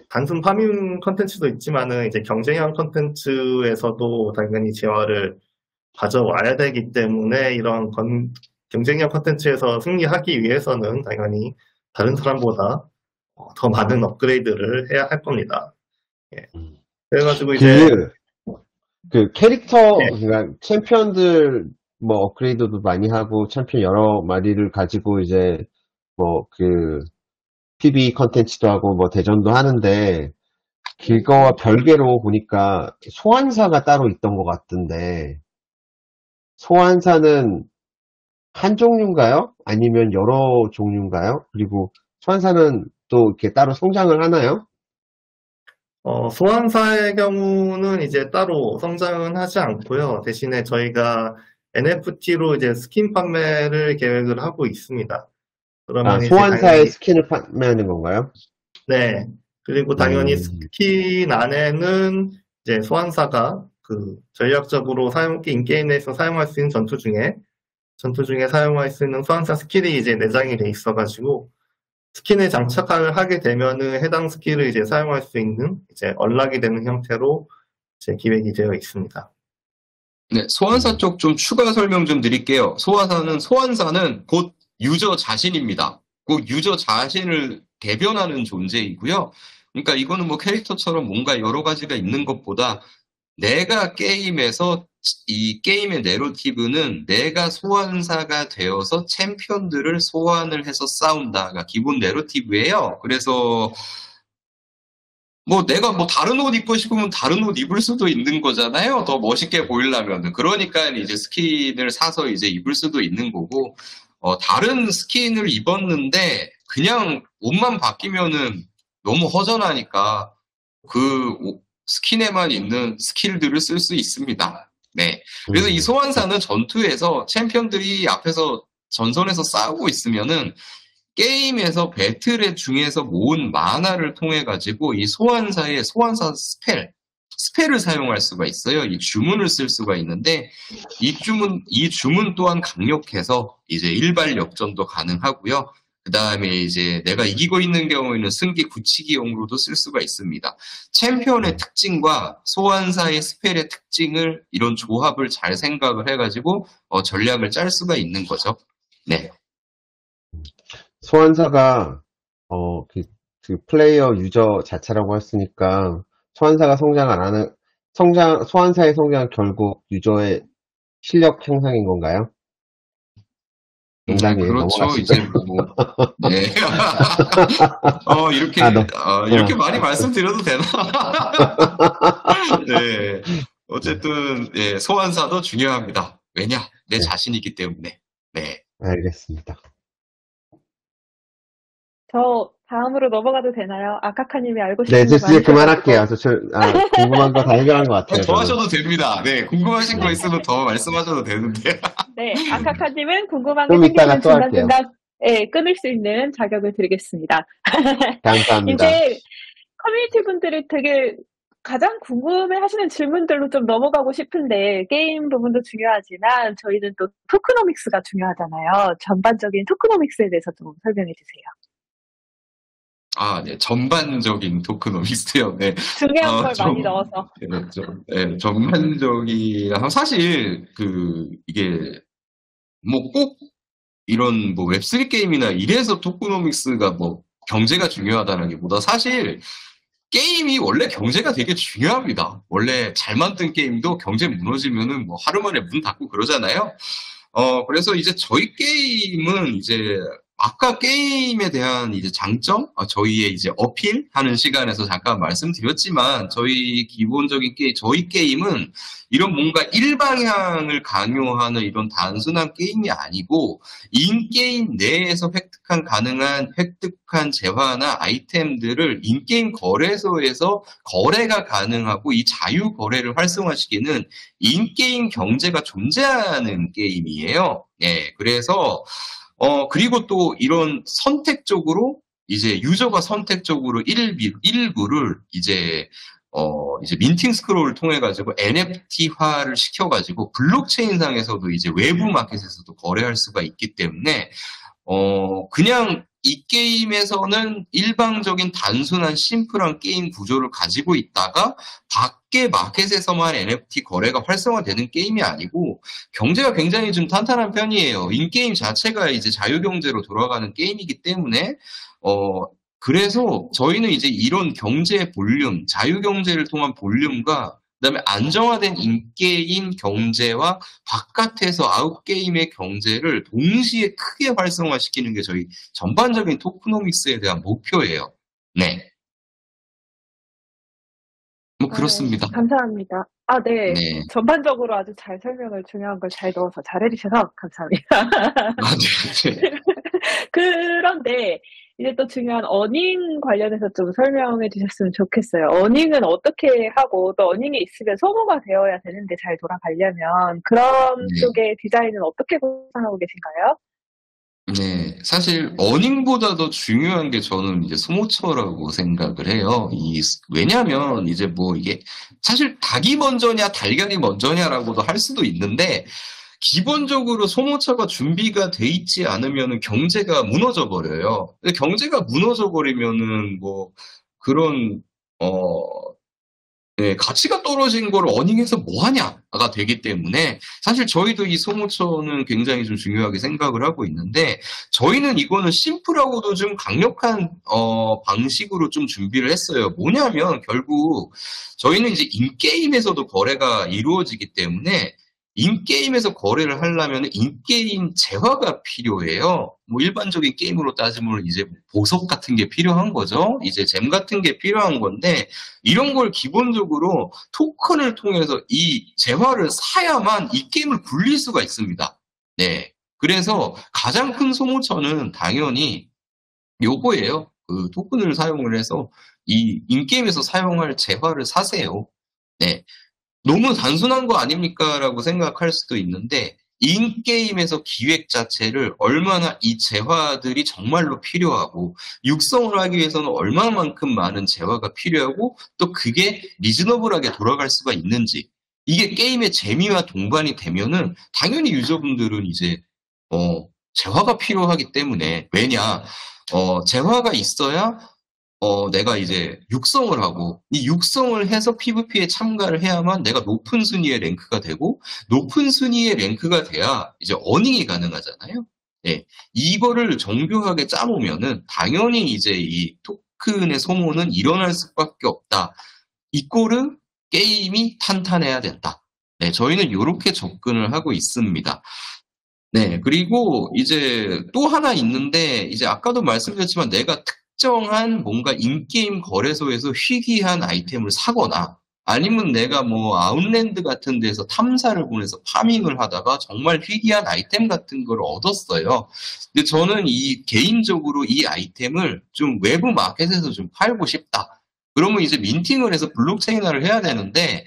단순 파밍 컨텐츠도 있지만은 이제 경쟁형 컨텐츠에서도 당연히 재화를 가져와야 되기 때문에 이런 경쟁형 컨텐츠에서 승리하기 위해서는 당연히 다른 사람보다 더 많은 업그레이드를 해야 할 겁니다. 그래가지고 이제 그 캐릭터, 그러니까 챔피언들 뭐 업그레이드도 많이 하고 챔피언 여러 마리를 가지고 이제 뭐 PB 컨텐츠도 하고 뭐 대전도 하는데 그거와 별개로 보니까 소환사가 따로 있던 것 같던데 소환사는 한 종류인가요? 아니면 여러 종류인가요? 그리고 소환사는 또 이렇게 따로 성장을 하나요? 소환사의 경우는 이제 따로 성장은 하지 않고요. 대신에 저희가 NFT로 이제 스킨 판매를 계획을 하고 있습니다. 그러면 소환사의 스킨을 판매하는 건가요? 네. 그리고 당연히 스킨 안에는 이제 소환사가 전략적으로 인게임 내에서 사용할 수 있는 전투 중에 사용할 수 있는 소환사 스킬이 이제 내장이 돼 있어가지고 스킨에 장착을 하게 되면은 해당 스킬을 이제 사용할 수 있는 이제 언락이 되는 형태로 이제 기획이 되어 있습니다. 네, 소환사 쪽 좀 추가 설명 좀 드릴게요. 소환사는 곧 유저 자신입니다. 그 유저 자신을 대변하는 존재이고요. 그러니까 이거는 뭐 캐릭터처럼 뭔가 여러 가지가 있는 것보다 내가 게임에서 이 게임의 내러티브는 내가 소환사가 되어서 챔피언들을 소환을 해서 싸운다가 기본 내러티브예요. 그래서 뭐 내가 뭐 다른 옷 입고 싶으면 다른 옷 입을 수도 있는 거잖아요. 더 멋있게 보이려면. 그러니까 이제 스킨을 사서 이제 입을 수도 있는 거고, 다른 스킨을 입었는데 그냥 옷만 바뀌면은 너무 허전하니까 그 스킨에만 있는 스킬들을 쓸 수 있습니다. 네. 그래서 이 소환사는 전투에서 챔피언들이 앞에서 전선에서 싸우고 있으면은 게임에서 배틀의 중에서 모은 마나를 통해 가지고 이 소환사의 소환사 스펠을 사용할 수가 있어요. 이 주문을 쓸 수가 있는데 이 주문 또한 강력해서 이제 일발 역전도 가능하고요. 그 다음에 이제 내가 이기고 있는 경우에는 승기 굳히기용으로도 쓸 수가 있습니다. 챔피언의 특징과 소환사의 스펠의 특징을 이런 조합을 잘 생각을 해가지고 전략을 짤 수가 있는 거죠. 네. 소환사가 그 플레이어 유저 자체라고 했으니까 소환사가 성장 안 하는 소환사의 성장은 결국 유저의 실력 향상인 건가요? 농담이에요. 그렇죠. 넘어가시죠. 이제 네. 이렇게 이렇게 많이 말씀드려도 되나? 네. 어쨌든 네, 소환사도 중요합니다. 왜냐? 내 자신이기 때문에. 네. 알겠습니다. 저 다음으로 넘어가도 되나요? 아카카님이 알고 네, 싶은 거 이제 그만할게요. 많으셔가지고. 궁금한 거 다 해결한 것 같아요. 더 하셔도 됩니다. 네, 궁금하신 거 있으면 더 말씀하셔도 되는데. 네, 아카카님은 궁금한 게 좀 이따가 생기면 또 할게요. 중간중간 끊을 수 있는 자격을 드리겠습니다. 감사합니다. 이제 커뮤니티 분들이 되게 가장 궁금해 하시는 질문들로 좀 넘어가고 싶은데, 게임 부분도 중요하지만 저희는 또 토크노믹스가 중요하잖아요. 전반적인 토크노믹스에 대해서 좀 설명해 주세요. 네, 전반적인 토크노믹스요. 네. 중요한 걸 많이 넣어서. 네, 전반적인, 사실, 이게, 뭐 꼭, 이런 뭐 웹3 게임이나 이래서 토크노믹스가 뭐 경제가 중요하다는 게 보다 사실, 게임이 원래 경제가 되게 중요합니다. 원래 잘 만든 게임도 경제 무너지면은 뭐 하루 만에 문 닫고 그러잖아요. 그래서 이제 저희 게임은 이제 아까 게임에 대한 이제 장점, 저희의 이제 어필하는 시간에서 잠깐 말씀드렸지만 저희 기본적인 저희 게임은 이런 뭔가 일방향을 강요하는 이런 단순한 게임이 아니고 인게임 내에서 획득한 재화나 아이템들을 인게임 거래소에서 거래가 가능하고 이 자유 거래를 활성화시키는 인게임 경제가 존재하는 게임이에요. 네, 그래서 그리고 또 이런 선택적으로 이제 유저가 선택적으로 일부를 이제 민팅 스크롤을 통해 가지고 NFT화를 시켜 가지고 블록체인상에서도 이제 외부 마켓에서도 거래할 수가 있기 때문에 그냥 이 게임에서는 일방적인 단순한 심플한 게임 구조를 가지고 있다가 밖에 마켓에서만 NFT 거래가 활성화되는 게임이 아니고 경제가 굉장히 좀 탄탄한 편이에요. 인게임 자체가 이제 자유경제로 돌아가는 게임이기 때문에 그래서 저희는 이제 이런 경제의 볼륨, 자유경제를 통한 볼륨과 그다음에 안정화된 인게임 경제와 바깥에서 아웃게임의 경제를 동시에 크게 활성화시키는 게 저희 전반적인 토크노믹스에 대한 목표예요. 네. 뭐 그렇습니다. 감사합니다. 네. 네. 전반적으로 아주 잘 설명을 중요한 걸 잘 넣어서 잘해주셔서 감사합니다. 네. 그런데 이제 또 중요한 어닝 관련해서 좀 설명해 주셨으면 좋겠어요. 어닝은 어떻게 하고 또 어닝이 있으면 소모가 되어야 되는데 잘 돌아가려면 그런 쪽의 디자인은 어떻게 구상하고 계신가요? 네, 사실 어닝보다 더 중요한 게 저는 이제 소모처라고 생각을 해요. 왜냐면 이제 뭐 이게 사실 닭이 먼저냐 달걀이 먼저냐라고도 할 수도 있는데 기본적으로 소모처가 준비가 돼 있지 않으면 경제가 무너져 버려요. 근데 경제가 무너져 버리면은 뭐 그런 네, 가치가 떨어진 걸 어닝해서 뭐 하냐가 되기 때문에 사실 저희도 이 소모처는 굉장히 좀 중요하게 생각을 하고 있는데 저희는 이거는 심플하고도 좀 강력한 방식으로 좀 준비를 했어요. 뭐냐면 결국 저희는 이제 인게임에서도 거래가 이루어지기 때문에 인게임에서 거래를 하려면 인게임 재화가 필요해요. 뭐 일반적인 게임으로 따지면 이제 보석 같은 게 필요한 거죠. 이제 잼 같은 게 필요한 건데 이런 걸 기본적으로 토큰을 통해서 이 재화를 사야만 이 게임을 굴릴 수가 있습니다. 네. 그래서 가장 큰 소모처는 당연히 요거예요. 그 토큰을 사용을 해서 이 인게임에서 사용할 재화를 사세요. 네. 너무 단순한 거 아닙니까? 라고 생각할 수도 있는데 인게임에서 기획 자체를 얼마나 이 재화들이 정말로 필요하고 육성을 하기 위해서는 얼마만큼 많은 재화가 필요하고 또 그게 리즈너블하게 돌아갈 수가 있는지 이게 게임의 재미와 동반이 되면은 당연히 유저분들은 이제 재화가 필요하기 때문에 왜냐 재화가 있어야 내가 이제 육성을 하고, 이 육성을 해서 PVP에 참가를 해야만 내가 높은 순위의 랭크가 되고, 높은 순위의 랭크가 돼야 이제 어닝이 가능하잖아요. 네. 이거를 정교하게 짜놓으면은, 당연히 이제 이 토큰의 소모는 일어날 수밖에 없다. 이꼴은 게임이 탄탄해야 된다. 네. 저희는 이렇게 접근을 하고 있습니다. 네. 그리고 이제 또 하나 있는데, 이제 아까도 말씀드렸지만 내가 특정한 뭔가 인게임 거래소에서 희귀한 아이템을 사거나 아니면 내가 뭐 아웃랜드 같은 데서 탐사를 보내서 파밍을 하다가 정말 희귀한 아이템 같은 걸 얻었어요. 근데 저는 개인적으로 이 아이템을 좀 외부 마켓에서 좀 팔고 싶다. 그러면 이제 민팅을 해서 블록체인화를 해야 되는데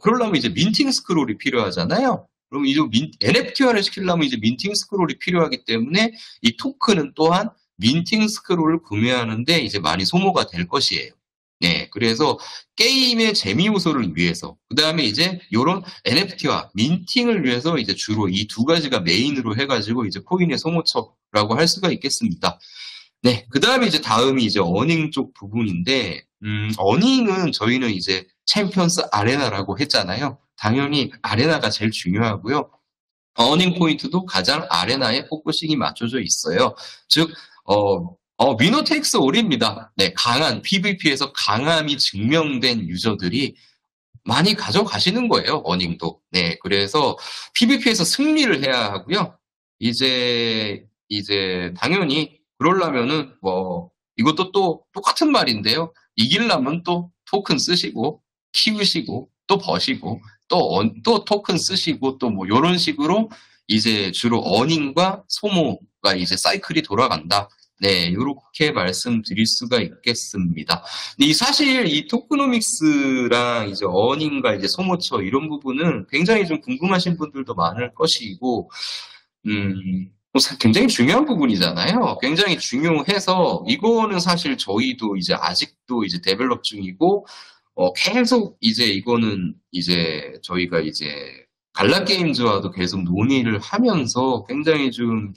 그러려면 이제 민팅 스크롤이 필요하잖아요. 그럼 이제 NFT화를 시키려면 이제 민팅 스크롤이 필요하기 때문에 이 토큰은 또한 민팅 스크롤을 구매하는데 이제 많이 소모가 될 것이에요. 네, 그래서 게임의 재미 요소를 위해서, 그 다음에 이제 이런 NFT와 민팅을 위해서 이제 주로 이 두 가지가 메인으로 해가지고 이제 코인의 소모처라고 할 수가 있겠습니다. 네, 그 다음에 이제 다음이 이제 어닝 쪽 부분인데, 어닝은 저희는 이제 챔피언스 아레나라고 했잖아요. 당연히 아레나가 제일 중요하고요. 어닝 포인트도 가장 아레나에 포커싱이 맞춰져 있어요. 즉, 위너 테이크스 올입니다. 네, 강한, PVP에서 강함이 증명된 유저들이 많이 가져가시는 거예요, 어닝도. 네, 그래서 PVP에서 승리를 해야 하고요. 이제 당연히, 그러려면은, 이것도 또 똑같은 말인데요. 이기려면 또 토큰 쓰시고, 키우시고, 또 버시고, 또 토큰 쓰시고, 또 뭐, 요런 식으로 이제 주로 어닝과 소모가 이제 사이클이 돌아간다. 네, 요렇게 말씀드릴 수가 있겠습니다. 근데 사실 이 토크노믹스랑 이제 어닝과 이제 소모처 이런 부분은 굉장히 좀 궁금하신 분들도 많을 것이고, 굉장히 중요한 부분이잖아요. 굉장히 중요해서 이거는 사실 저희도 이제 아직도 이제 데벨롭 중이고, 계속 이제 이거는 이제 저희가 이제 갈라게임즈와도 계속 논의를 하면서 굉장히 좀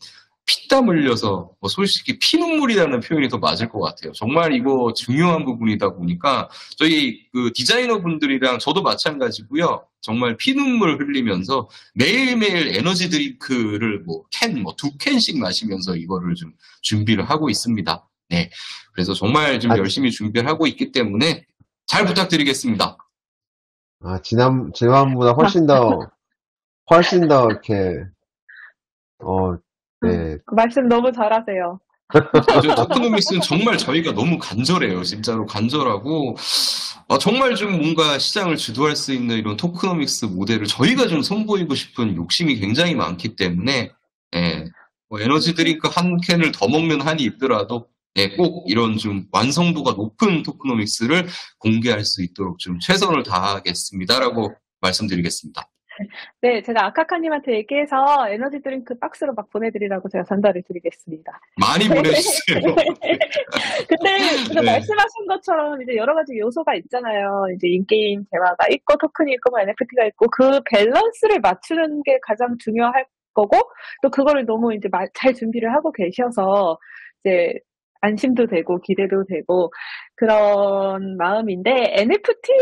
피땀 흘려서 솔직히 피눈물이라는 표현이 더 맞을 것 같아요. 정말 이거 중요한 부분이다 보니까 저희 그 디자이너 분들이랑 저도 마찬가지고요. 정말 피눈물 흘리면서 매일매일 에너지 드링크를 두 캔씩 마시면서 이거를 좀 준비를 하고 있습니다. 네. 그래서 정말 좀 열심히 준비를 하고 있기 때문에 잘 부탁드리겠습니다. 지난번보다 훨씬 더 이렇게, 네. 말씀 너무 잘하세요. 토크노믹스는 정말 저희가 너무 간절해요. 진짜로 간절하고, 정말 좀 뭔가 시장을 주도할 수 있는 이런 토크노믹스 모델을 저희가 좀 선보이고 싶은 욕심이 굉장히 많기 때문에, 에너지 드링크 한 캔을 더 먹는 한이 있더라도, 꼭 이런 좀 완성도가 높은 토크노믹스를 공개할 수 있도록 좀 최선을 다하겠습니다라고 말씀드리겠습니다. 네, 제가 아카카님한테 얘기해서 에너지 드링크 박스로 막 보내드리라고 제가 전달을 드리겠습니다. 많이 보내주세요. 근데 지금 말씀하신 것처럼 이제 여러 가지 요소가 있잖아요. 이제 인게임 재화가 있고 토큰이 있고 뭐 NFT가 있고 그 밸런스를 맞추는 게 가장 중요할 거고 또 그거를 너무 이제 잘 준비를 하고 계셔서 이제 안심도 되고 기대도 되고 그런 마음인데 NFT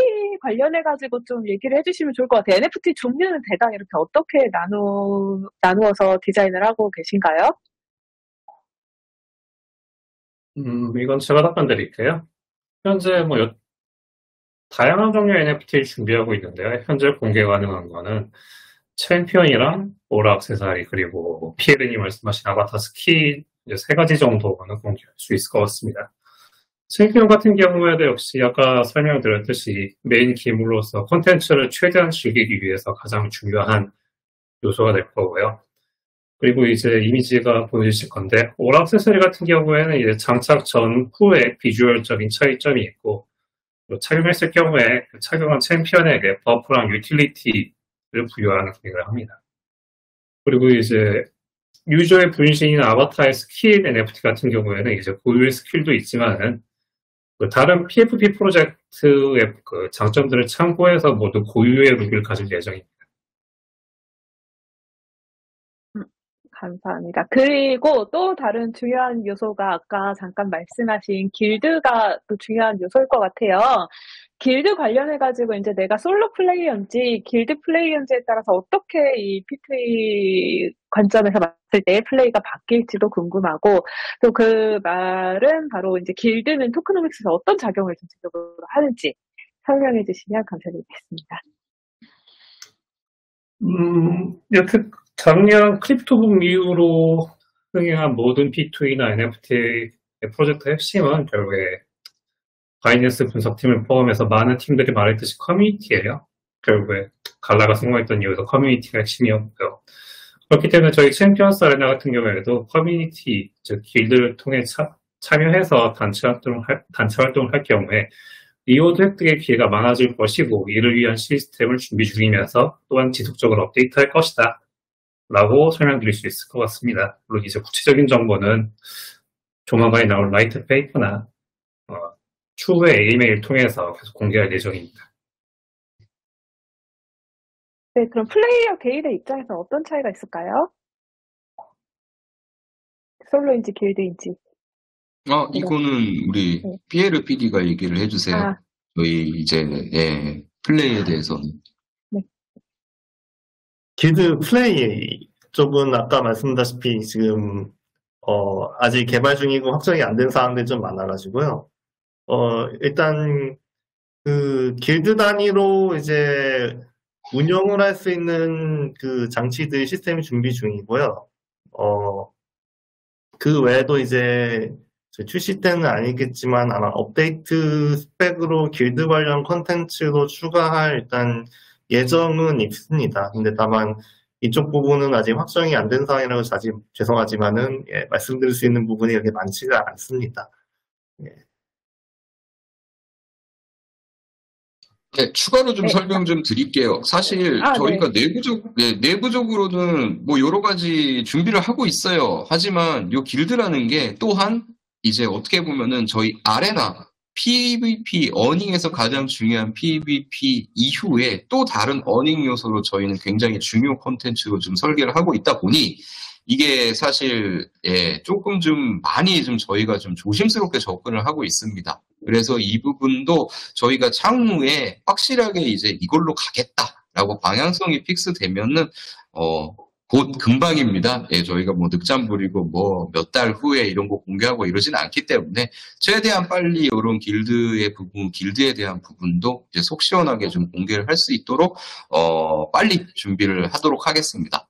관련해가지고 좀 얘기를 해주시면 좋을 것 같아요. NFT 종류는 대강 이렇게 어떻게 나누어서 디자인을 하고 계신가요? 이건 제가 답변 드릴게요. 현재 다양한 종류의 NFT를 준비하고 있는데요. 현재 공개 가능한 거는 챔피언이랑 오라 액세서리 그리고 피에르님 말씀하신 아바타 스키 이제 3가지 정도는 공개할 수 있을 것 같습니다. 챔피언 같은 경우에도 역시 아까 설명드렸듯이 메인 기물로서 콘텐츠를 최대한 즐기기 위해서 가장 중요한 요소가 될 거고요. 그리고 이제 이미지가 보여주실 건데 오라 액세서리 같은 경우에는 이제 장착 전후에 비주얼적인 차이점이 있고 착용했을 경우에 착용한 챔피언에게 버프랑 유틸리티를 부여하는 기능을 합니다. 그리고 이제 유저의 분신이나 아바타의 스킬 NFT 같은 경우에는 이제 고유의 스킬도 있지만은 다른 PFP 프로젝트의 장점들을 참고해서 모두 고유의 룩을 가질 예정입니다. 감사합니다. 그리고 또 다른 중요한 요소가 아까 잠깐 말씀하신 길드가 또 중요한 요소일 것 같아요. 길드 관련해가지고 이제 내가 솔로 플레이어인지 길드 플레이어인지에 따라서 어떻게 이 P2E 관점에서 봤을 때 플레이가 바뀔지도 궁금하고 또 그 말은 바로 이제 길드는 토크노믹스에서 어떤 작용을 전체적으로 하는지 설명해 주시면 감사드리겠습니다. 이렇게 작년 크립토붐 이후로 흥행한 모든 P2E나 NFT 프로젝트 핵심은 결국에 바이낸스 분석팀을 포함해서 많은 팀들이 말했듯이 커뮤니티예요. 결국에 갈라가 성공했던 이유도 커뮤니티가 핵심이었고요. 그렇기 때문에 저희 챔피언스 아레나 같은 경우에도 커뮤니티, 즉 길드를 통해 참여해서 단체 활동을 할 경우에 리워드 획득의 기회가 많아질 것이고 이를 위한 시스템을 준비 중이면서 또한 지속적으로 업데이트할 것이다 라고 설명드릴 수 있을 것 같습니다. 물론 이제 구체적인 정보는 조만간에 나올 라이트 페이퍼나 추후에 이메일 통해서 계속 공개할 예정입니다. 네, 그럼 플레이어 개인의 입장에서 어떤 차이가 있을까요? 솔로인지 길드인지. 이거는 우리 네. 피에르 PD가 얘기를 해주세요. 저희 이제 플레이에 대해서는. 네. 길드 플레이 쪽은 아까 말씀드렸다시피 지금 아직 개발 중이고 확정이 안 된 사항들이 좀 많아가지고요. 일단 그 길드 단위로 이제 운영을 할 수 있는 그 장치들 시스템 준비 중이고요. 그 외에도 이제 출시 때는 아니겠지만 아마 업데이트 스펙으로 길드 관련 콘텐츠로 추가할 일단 예정은 있습니다. 근데 다만 이쪽 부분은 아직 확정이 안 된 상황이라서 죄송하지만은 말씀드릴 수 있는 부분이 그렇게 많지가 않습니다. 네, 추가로 좀 설명 좀 드릴게요. 사실 저희가 내부적으로는 뭐 여러 가지 준비를 하고 있어요. 하지만 요 길드라는 게 또한 이제 어떻게 보면은 저희 아레나 PVP 어닝에서 가장 중요한 PVP 이후에 또 다른 어닝 요소로 저희는 굉장히 중요 콘텐츠로 좀 설계를 하고 있다 보니 이게 사실 조금 좀 많이 좀 저희가 좀 조심스럽게 접근을 하고 있습니다. 그래서 이 부분도 저희가 향후에 확실하게 이제 이걸로 가겠다라고 방향성이 픽스되면은 곧 금방입니다. 저희가 뭐 늦잠 부리고 뭐 몇 달 후에 이런 거 공개하고 이러진 않기 때문에 최대한 빨리 이런 길드에 대한 부분도 이제 속 시원하게 좀 공개를 할 수 있도록 빨리 준비를 하도록 하겠습니다.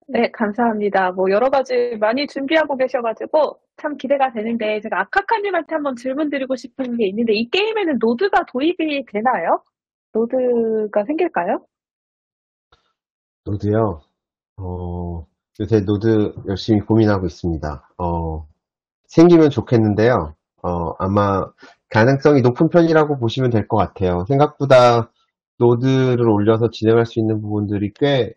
네, 감사합니다. 뭐 여러 가지 많이 준비하고 계셔가지고 참 기대가 되는데 제가 아카카님한테 한번 질문 드리고 싶은 게 있는데 이 게임에는 노드가 도입이 되나요? 노드가 생길까요? 노드요? 요새 노드 열심히 고민하고 있습니다. 생기면 좋겠는데요. 아마 가능성이 높은 편이라고 보시면 될 것 같아요. 생각보다 노드를 올려서 진행할 수 있는 부분들이 꽤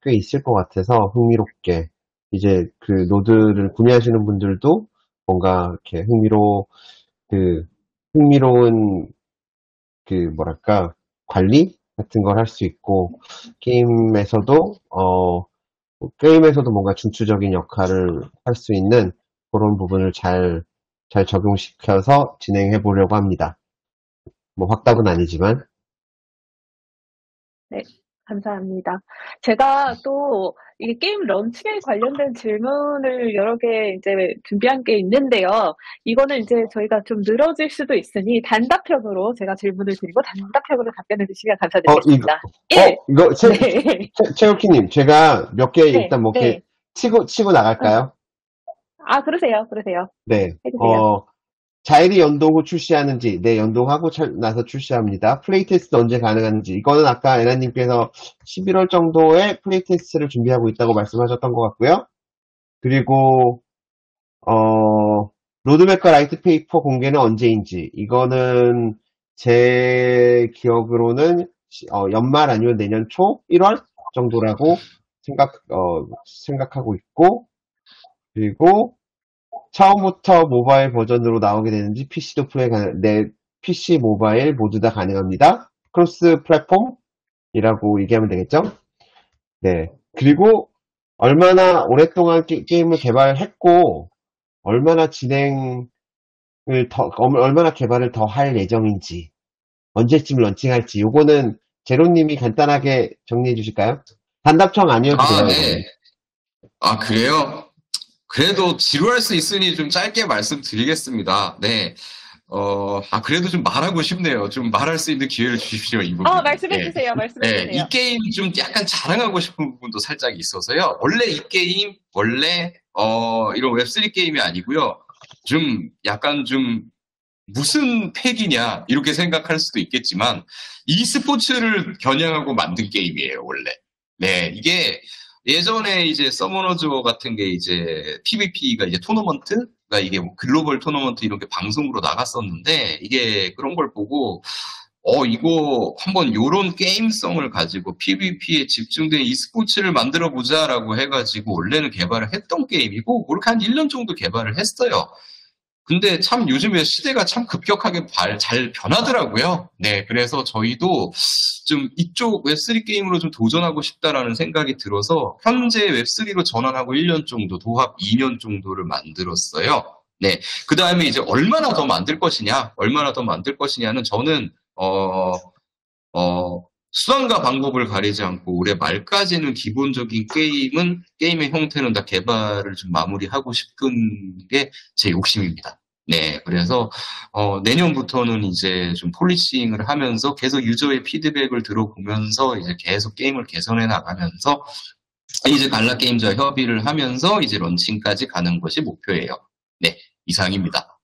있을 것 같아서 흥미롭게 이제 그 노드를 구매하시는 분들도 뭔가 이렇게 흥미로운 관리 같은 걸 할 수 있고 게임에서도 뭔가 중추적인 역할을 할 수 있는 그런 부분을 잘 적용시켜서 진행해 보려고 합니다. 뭐 확답은 아니지만. 네, 감사합니다. 제가 또 이게 게임 런칭에 관련된 질문을 여러 개 이제 준비한 게 있는데요. 이거는 이제 저희가 좀 늘어질 수도 있으니 단답형으로 제가 질문을 드리고 단답형으로 답변해 주시면 감사드리겠습니다. 이거 네. 최욱희님, 제가 몇 개 네, 일단 뭐 네. 이렇게 치고 나갈까요? 그러세요. 네. 해주세요. 자일이 연동 후 출시하는지, 네, 연동하고 나서 출시합니다. 플레이 테스트 언제 가능한지, 이거는 아까 에나님께서 11월 정도에 플레이 테스트를 준비하고 있다고 말씀하셨던 것 같고요. 그리고, 로드맵과 라이트 페이퍼 공개는 언제인지, 이거는 제 기억으로는, 연말 아니면 내년 초 1월 정도라고 생각하고 있고, 그리고, 처음부터 모바일 버전으로 나오게 되는지 PC도 PC, 모바일 모두 다 가능합니다. 크로스 플랫폼이라고 얘기하면 되겠죠? 네. 그리고 얼마나 오랫동안 게임을 개발했고 얼마나 얼마나 개발을 더 할 예정인지 언제쯤 런칭할지 요거는 제로님이 간단하게 정리해 주실까요? 단답형 아니어도 돼요. 네. 그래요? 그래도 지루할 수 있으니 좀 짧게 말씀드리겠습니다. 네. 그래도 좀 말하고 싶네요. 좀 말할 수 있는 기회를 주십시오, 이 부분. 말씀해주세요. 네, 이 게임 좀 약간 자랑하고 싶은 부분도 살짝 있어서요. 원래 이 게임, 이런 웹3 게임이 아니고요. 좀, 약간 좀, 무슨 팩이냐, 이렇게 생각할 수도 있겠지만, e스포츠를 겨냥하고 만든 게임이에요, 원래. 네, 이게, 예전에 이제 서머너즈 워 같은 게 이제 PVP가 이제 토너먼트가 이게 뭐 글로벌 토너먼트 이런 게 방송으로 나갔었는데 이게 그런 걸 보고 이거 한번 요런 게임성을 가지고 PVP에 집중된 e스포츠를 만들어 보자라고 해가지고 원래는 개발을 했던 게임이고 그렇게 한 1년 정도 개발을 했어요. 근데 참 요즘에 시대가 참 급격하게 잘 변하더라고요. 네, 그래서 저희도 좀 이쪽 웹3 게임으로 좀 도전하고 싶다라는 생각이 들어서 현재 웹3로 전환하고 1년 정도, 도합 2년 정도를 만들었어요. 네, 그 다음에 이제 얼마나 더 만들 것이냐는 저는 수단과 방법을 가리지 않고 올해 말까지는 기본적인 게임의 형태는 다 개발을 좀 마무리하고 싶은 게 제 욕심입니다. 네, 그래서 내년부터는 이제 좀 폴리싱을 하면서 계속 유저의 피드백을 들어보면서 이제 계속 게임을 개선해 나가면서 이제 갈라게임즈와 협의를 하면서 이제 런칭까지 가는 것이 목표예요. 네, 이상입니다.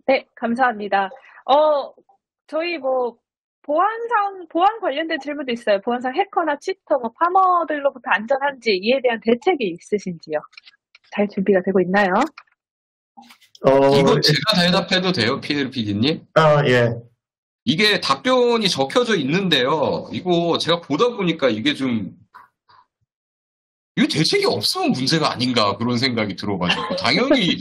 네, 감사합니다. 저희 보안 관련된 질문도 있어요. 보안상 해커나 치터, 파머들로부터 안전한지 이에 대한 대책이 있으신지요? 잘 준비가 되고 있나요? 이거 제가 대답해도 돼요, PD님? 예. 이게 답변이 적혀져 있는데요. 이거 제가 보다 보니까 이게 좀 이거 대책이 없으면 문제가 아닌가 그런 생각이 들어가지고 당연히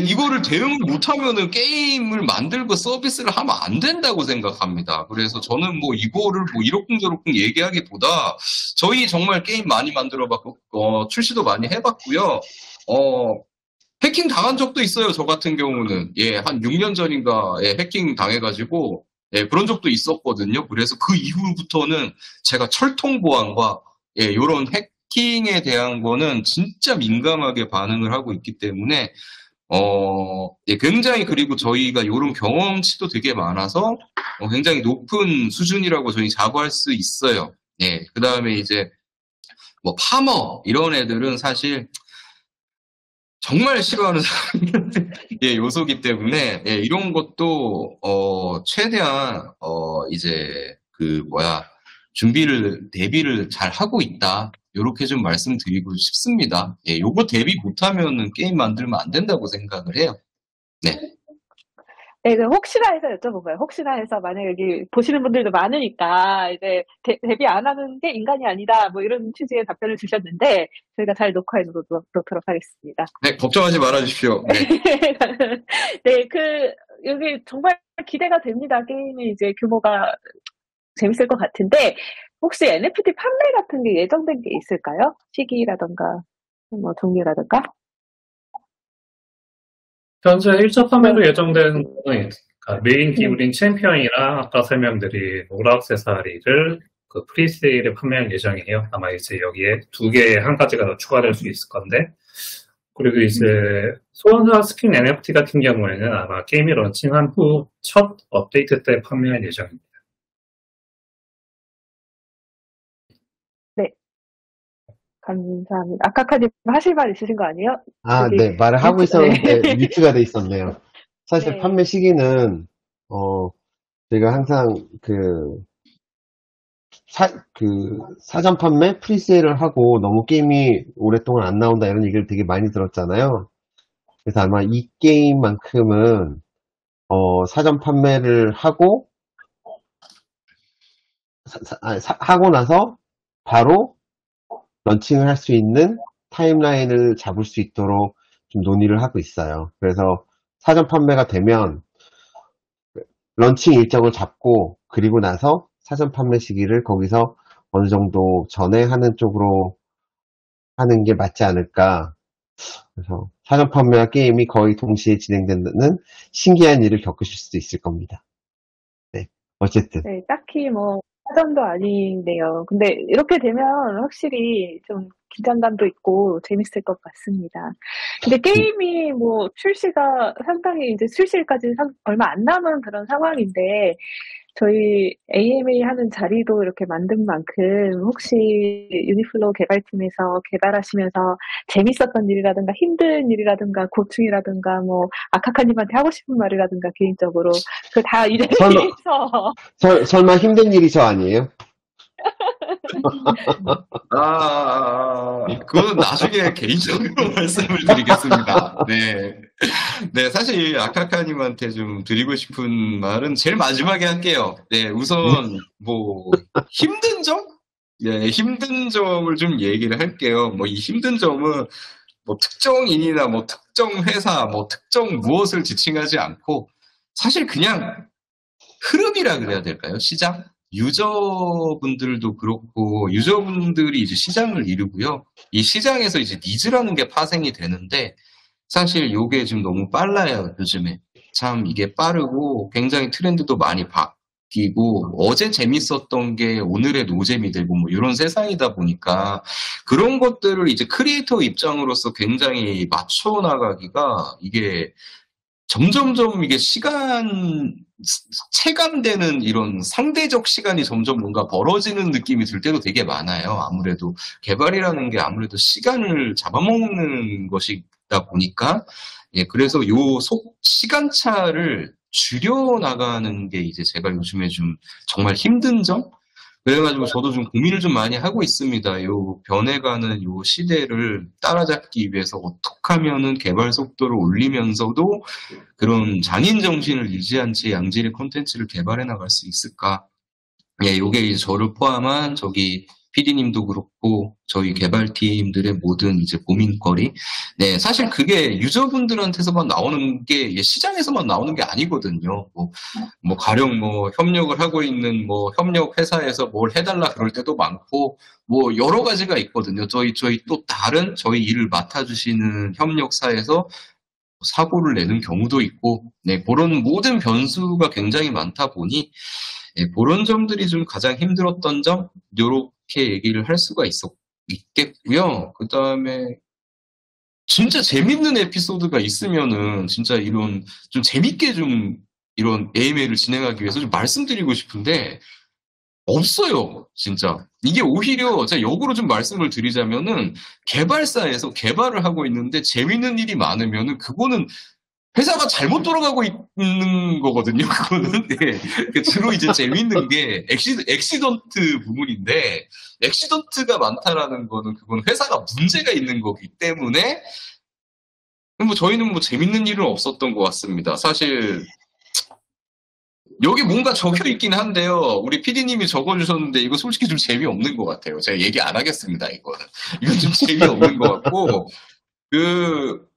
이거를 대응을 못하면은 게임을 만들고 서비스를 하면 안 된다고 생각합니다. 그래서 저는 이거를 이러쿵저러쿵 얘기하기보다 저희 정말 게임 많이 만들어봤고 출시도 많이 해봤고요. 해킹 당한 적도 있어요. 저 같은 경우는 한 6년 전인가 해킹 당해가지고 그런 적도 있었거든요. 그래서 그 이후부터는 제가 철통 보안과 이런 해킹에 대한 거는 진짜 민감하게 반응을 하고 있기 때문에 굉장히 그리고 저희가 이런 경험치도 되게 많아서 굉장히 높은 수준이라고 저희 자부할 수 있어요. 그 다음에 이제 파머 이런 애들은 사실 정말 싫어하는 사람이 요소기 때문에 이런 것도 최대한 이제 대비를 잘 하고 있다. 요렇게 좀 말씀드리고 싶습니다. 요거 대비 못하면은 게임 만들면 안 된다고 생각을 해요. 네. 네, 혹시나 해서 여쭤본 거예요. 혹시나 해서 만약에 여기 보시는 분들도 많으니까 이제 대비 안 하는 게 인간이 아니다. 이런 취지의 답변을 주셨는데 저희가 잘 녹화해 놓도록 하겠습니다. 네, 걱정하지 말아주십시오. 네. 네, 여기 정말 기대가 됩니다. 게임이 이제 규모가 재밌을 것 같은데 혹시 NFT 판매 같은 게 예정된 게 있을까요? 시기라던가, 뭐, 종류라던가? 현재 1차 판매로 예정된 거는 메인 기울인 챔피언이랑 아까 설명드린 오락세사리를 그 프리세일에 판매할 예정이에요. 아마 이제 여기에 2개, 한 가지가 더 추가될 수 있을 건데. 그리고 이제 소환사 스킨 NFT 같은 경우에는 아마 게임이 런칭한 후 첫 업데이트 때 판매할 예정입니다. 네. 감사합니다. 아카카님 하실 말 있으신 거 아니에요? 아, 저기 네. 말을 하고 뮤트, 있었는데 네. 뮤트가 돼 있었네요. 사실 네. 판매 시기는 제가 항상 사전 판매 프리세일을 하고 너무 게임이 오랫동안 안 나온다 이런 얘기를 되게 많이 들었잖아요. 그래서 아마 이 게임만큼은 사전 판매를 하고 하고 나서 바로 런칭을 할 수 있는 타임라인을 잡을 수 있도록 좀 논의를 하고 있어요. 그래서 사전 판매가 되면 런칭 일정을 잡고 그리고 나서 사전 판매 시기를 거기서 어느 정도 전에 하는 쪽으로 하는 게 맞지 않을까. 그래서 사전 판매와 게임이 거의 동시에 진행되는 신기한 일을 겪으실 수도 있을 겁니다. 네, 어쨌든. 네, 딱히 뭐 사전도 아니네요. 근데 이렇게 되면 확실히 좀 긴장감도 있고 재밌을 것 같습니다. 근데 게임이 뭐 출시가 상당히 이제 출시일까지 얼마 안 남은 그런 상황인데 저희 AMA 하는 자리도 이렇게 만든 만큼 혹시 유니플로우 개발팀에서 개발하시면서 재밌었던 일이라든가 힘든 일이라든가 고충이라든가 뭐 아카카님한테 하고 싶은 말이라든가 개인적으로 그 다 이 자리에서 설마 힘든 일이 저 아니에요? 그건 나중에 개인적으로 말씀을 드리겠습니다. 네. 네, 사실 아카카님한테 좀 드리고 싶은 말은 제일 마지막에 할게요. 네, 우선 뭐 힘든 점? 네, 힘든 점을 좀 얘기를 할게요. 뭐 이 힘든 점은 뭐 특정인이나 뭐 특정 회사, 뭐 특정 무엇을 지칭하지 않고 사실 그냥 흐름이라 그래야 될까요? 시장? 유저분들도 그렇고 유저분들이 이제 시장을 이루고요. 이 시장에서 이제 니즈라는 게 파생이 되는데 사실 요게 지금 너무 빨라요, 요즘에. 참 이게 빠르고 굉장히 트렌드도 많이 바뀌고 어제 재밌었던 게 오늘의 노잼이 되고 뭐 이런 세상이다 보니까 그런 것들을 이제 크리에이터 입장으로서 굉장히 맞춰 나가기가 이게 점점점 이게 체감되는 이런 상대적 시간이 점점 뭔가 벌어지는 느낌이 들 때도 되게 많아요. 아무래도 개발이라는 게 아무래도 시간을 잡아먹는 것이다 보니까, 예, 그래서 요 시간차를 줄여나가는 게 이제 제가 요즘에 좀 정말 힘든 점? 그래가지고 저도 좀 고민을 좀 많이 하고 있습니다. 요 변해가는 요 시대를 따라잡기 위해서 어떻게 하면은 개발 속도를 올리면서도 그런 장인 정신을 유지한 채 양질의 콘텐츠를 개발해 나갈 수 있을까? 예, 요게 이제 저를 포함한 저기 PD님도 그렇고 저희 개발팀들의 모든 이제 고민거리. 네, 사실 그게 유저분들한테서만 나오는 게 시장에서만 나오는 게 아니거든요. 뭐 가령 뭐 협력을 하고 있는 뭐 협력 회사에서 뭘 해달라 그럴 때도 많고 뭐 여러 가지가 있거든요. 저희 또 다른 저희 일을 맡아주시는 협력사에서 사고를 내는 경우도 있고, 네, 그런 모든 변수가 굉장히 많다 보니, 네, 그런 점들이 좀 가장 힘들었던 점, 요렇게 얘기를 할 수가 있겠고요. 그 다음에, 진짜 재밌는 에피소드가 있으면은, 진짜 이런, 좀 재밌게 좀, 이런 AMA를 진행하기 위해서 좀 말씀드리고 싶은데, 없어요, 진짜. 이게 오히려 제가 역으로 좀 말씀을 드리자면은 개발사에서 개발을 하고 있는데 재밌는 일이 많으면은 그거는 회사가 잘못 돌아가고 있는 거거든요. 그거는 네. 주로 이제 재밌는 게 엑시던트 부분인데 엑시던트가 많다라는 거는 그건 회사가 문제가 있는 거기 때문에 뭐 저희는 뭐 재밌는 일은 없었던 것 같습니다. 사실. 여기 뭔가 적혀 있긴 한데요. 우리 PD님이 적어주셨는데 이거 솔직히 좀 재미없는 것 같아요. 제가 얘기 안 하겠습니다. 이건 좀 재미없는 것 같고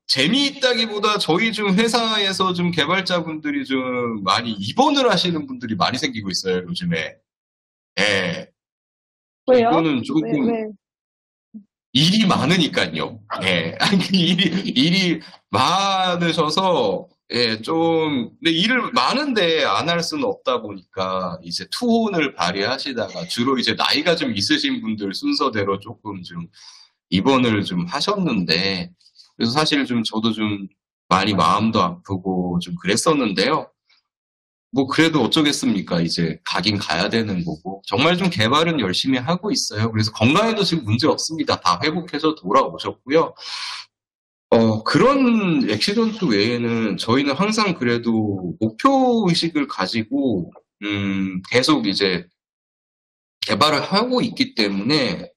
재미있다기보다 저희 좀 회사에서 좀 개발자분들이 좀 많이 입원을 하시는 분들이 많이 생기고 있어요. 요즘에. 예. 왜요? 이거는 조금 왜? 일이 많으니까요. 예. 아니, 일이 많으셔서, 예, 좀, 근데 일을 많은데 안 할 수는 없다 보니까, 이제 투혼을 발휘하시다가, 주로 이제 나이가 좀 있으신 분들 순서대로 조금 좀 입원을 좀 하셨는데, 그래서 사실 좀 저도 좀 많이 마음도 아프고 좀 그랬었는데요. 뭐 그래도 어쩌겠습니까? 이제 가긴 가야 되는 거고 정말 좀 개발은 열심히 하고 있어요. 그래서 건강에도 지금 문제 없습니다. 다 회복해서 돌아오셨고요. 그런 액시던트 외에는 저희는 항상 그래도 목표 의식을 가지고 계속 이제 개발을 하고 있기 때문에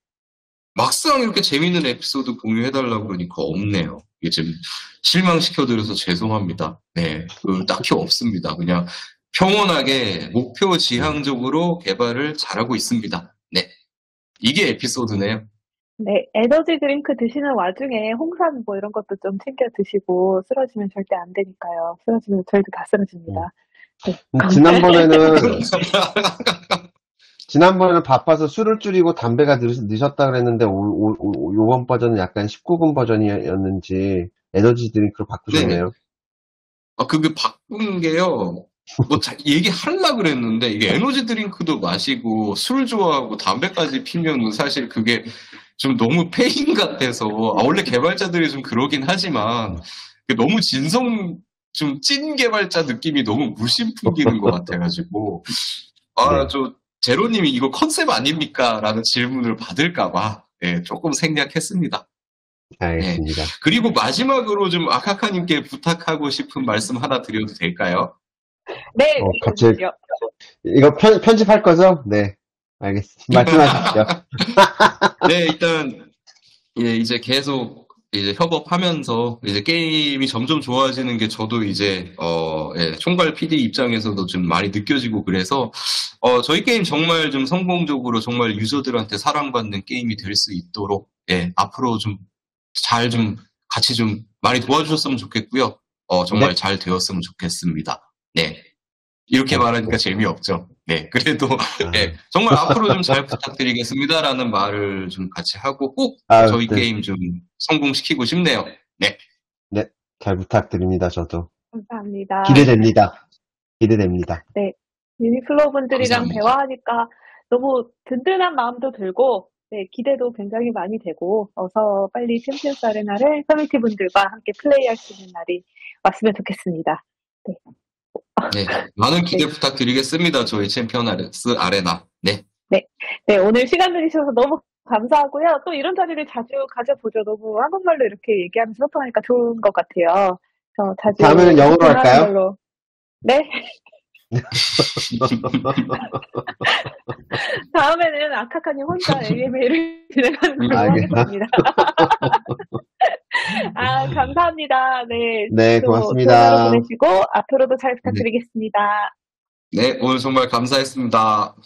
막상 이렇게 재밌는 에피소드 공유해달라고 그러니까 없네요. 이게 지금 실망시켜드려서 죄송합니다. 네, 딱히 없습니다. 그냥 평온하게 목표 지향적으로 개발을 잘하고 있습니다. 네, 이게 에피소드네요. 네, 에너지 드링크 드시는 와중에 홍삼 뭐 이런 것도 좀 챙겨 드시고 쓰러지면 절대 안 되니까요. 쓰러지면 저희도 다 쓰러집니다. 네, 지난번에는 바빠서 술을 줄이고 담배가 늦었다 그랬는데 요번 버전은 약간 19금 버전이었는지 에너지 드링크로 바꾸셨네요. 네. 그게 바꾼 게요. 뭐 얘기하려고 그랬는데 이게 에너지 드링크도 마시고 술 좋아하고 담배까지 피면 사실 그게 좀 너무 페인 같아서 원래 개발자들이 좀 그러긴 하지만 너무 좀 찐 개발자 느낌이 너무 물씬 풍기는 것 같아가지고 저 제로님이 이거 컨셉 아닙니까? 라는 질문을 받을까봐 조금 생략했습니다. 알겠습니다. 네. 그리고 마지막으로 좀 아카카님께 부탁하고 싶은 말씀 하나 드려도 될까요? 네, 갑자기 이거 편집할 거죠? 네, 알겠습니다. 말씀하십시오. 네, 일단 이제 계속 이제 협업하면서 이제 게임이 점점 좋아지는 게 저도 이제 총괄 PD 입장에서도 좀 많이 느껴지고 그래서 저희 게임 정말 좀 성공적으로 정말 유저들한테 사랑받는 게임이 될 수 있도록 앞으로 좀 잘 좀 같이 좀 많이 도와주셨으면 좋겠고요. 정말 잘 되었으면 좋겠습니다. 네. 이렇게 말하니까 재미없죠. 네. 그래도, 정말 앞으로 좀 잘 부탁드리겠습니다라는 말을 좀 같이 하고 꼭 저희 게임 좀 성공시키고 싶네요. 네. 네. 잘 부탁드립니다. 저도. 감사합니다. 기대됩니다. 네. 유니플로 분들이랑 감사합니다. 대화하니까 너무 든든한 마음도 들고, 네, 기대도 굉장히 많이 되고, 어서 빨리 챔피언스 아레나를 커뮤니티 분들과 함께 플레이할 수 있는 날이 왔으면 좋겠습니다. 네. 네, 많은 기대 부탁드리겠습니다. 저희 챔피언스 아레나. 네. 네, 오늘 시간 내주셔서 너무 감사하고요. 또 이런 자리를 자주 가져보죠. 너무 한국말로 이렇게 얘기하면서 소통하니까 좋은 것 같아요. 자주 다음에는 영어로 할까요? 걸로. 네. 다음에는 아카카님 혼자 AMA를 진행하는 걸로 하겠습니다. 감사합니다. 네. 네, 고맙습니다. 하루 보내시고 앞으로도 잘 부탁드리겠습니다. 네, 오늘 정말 감사했습니다.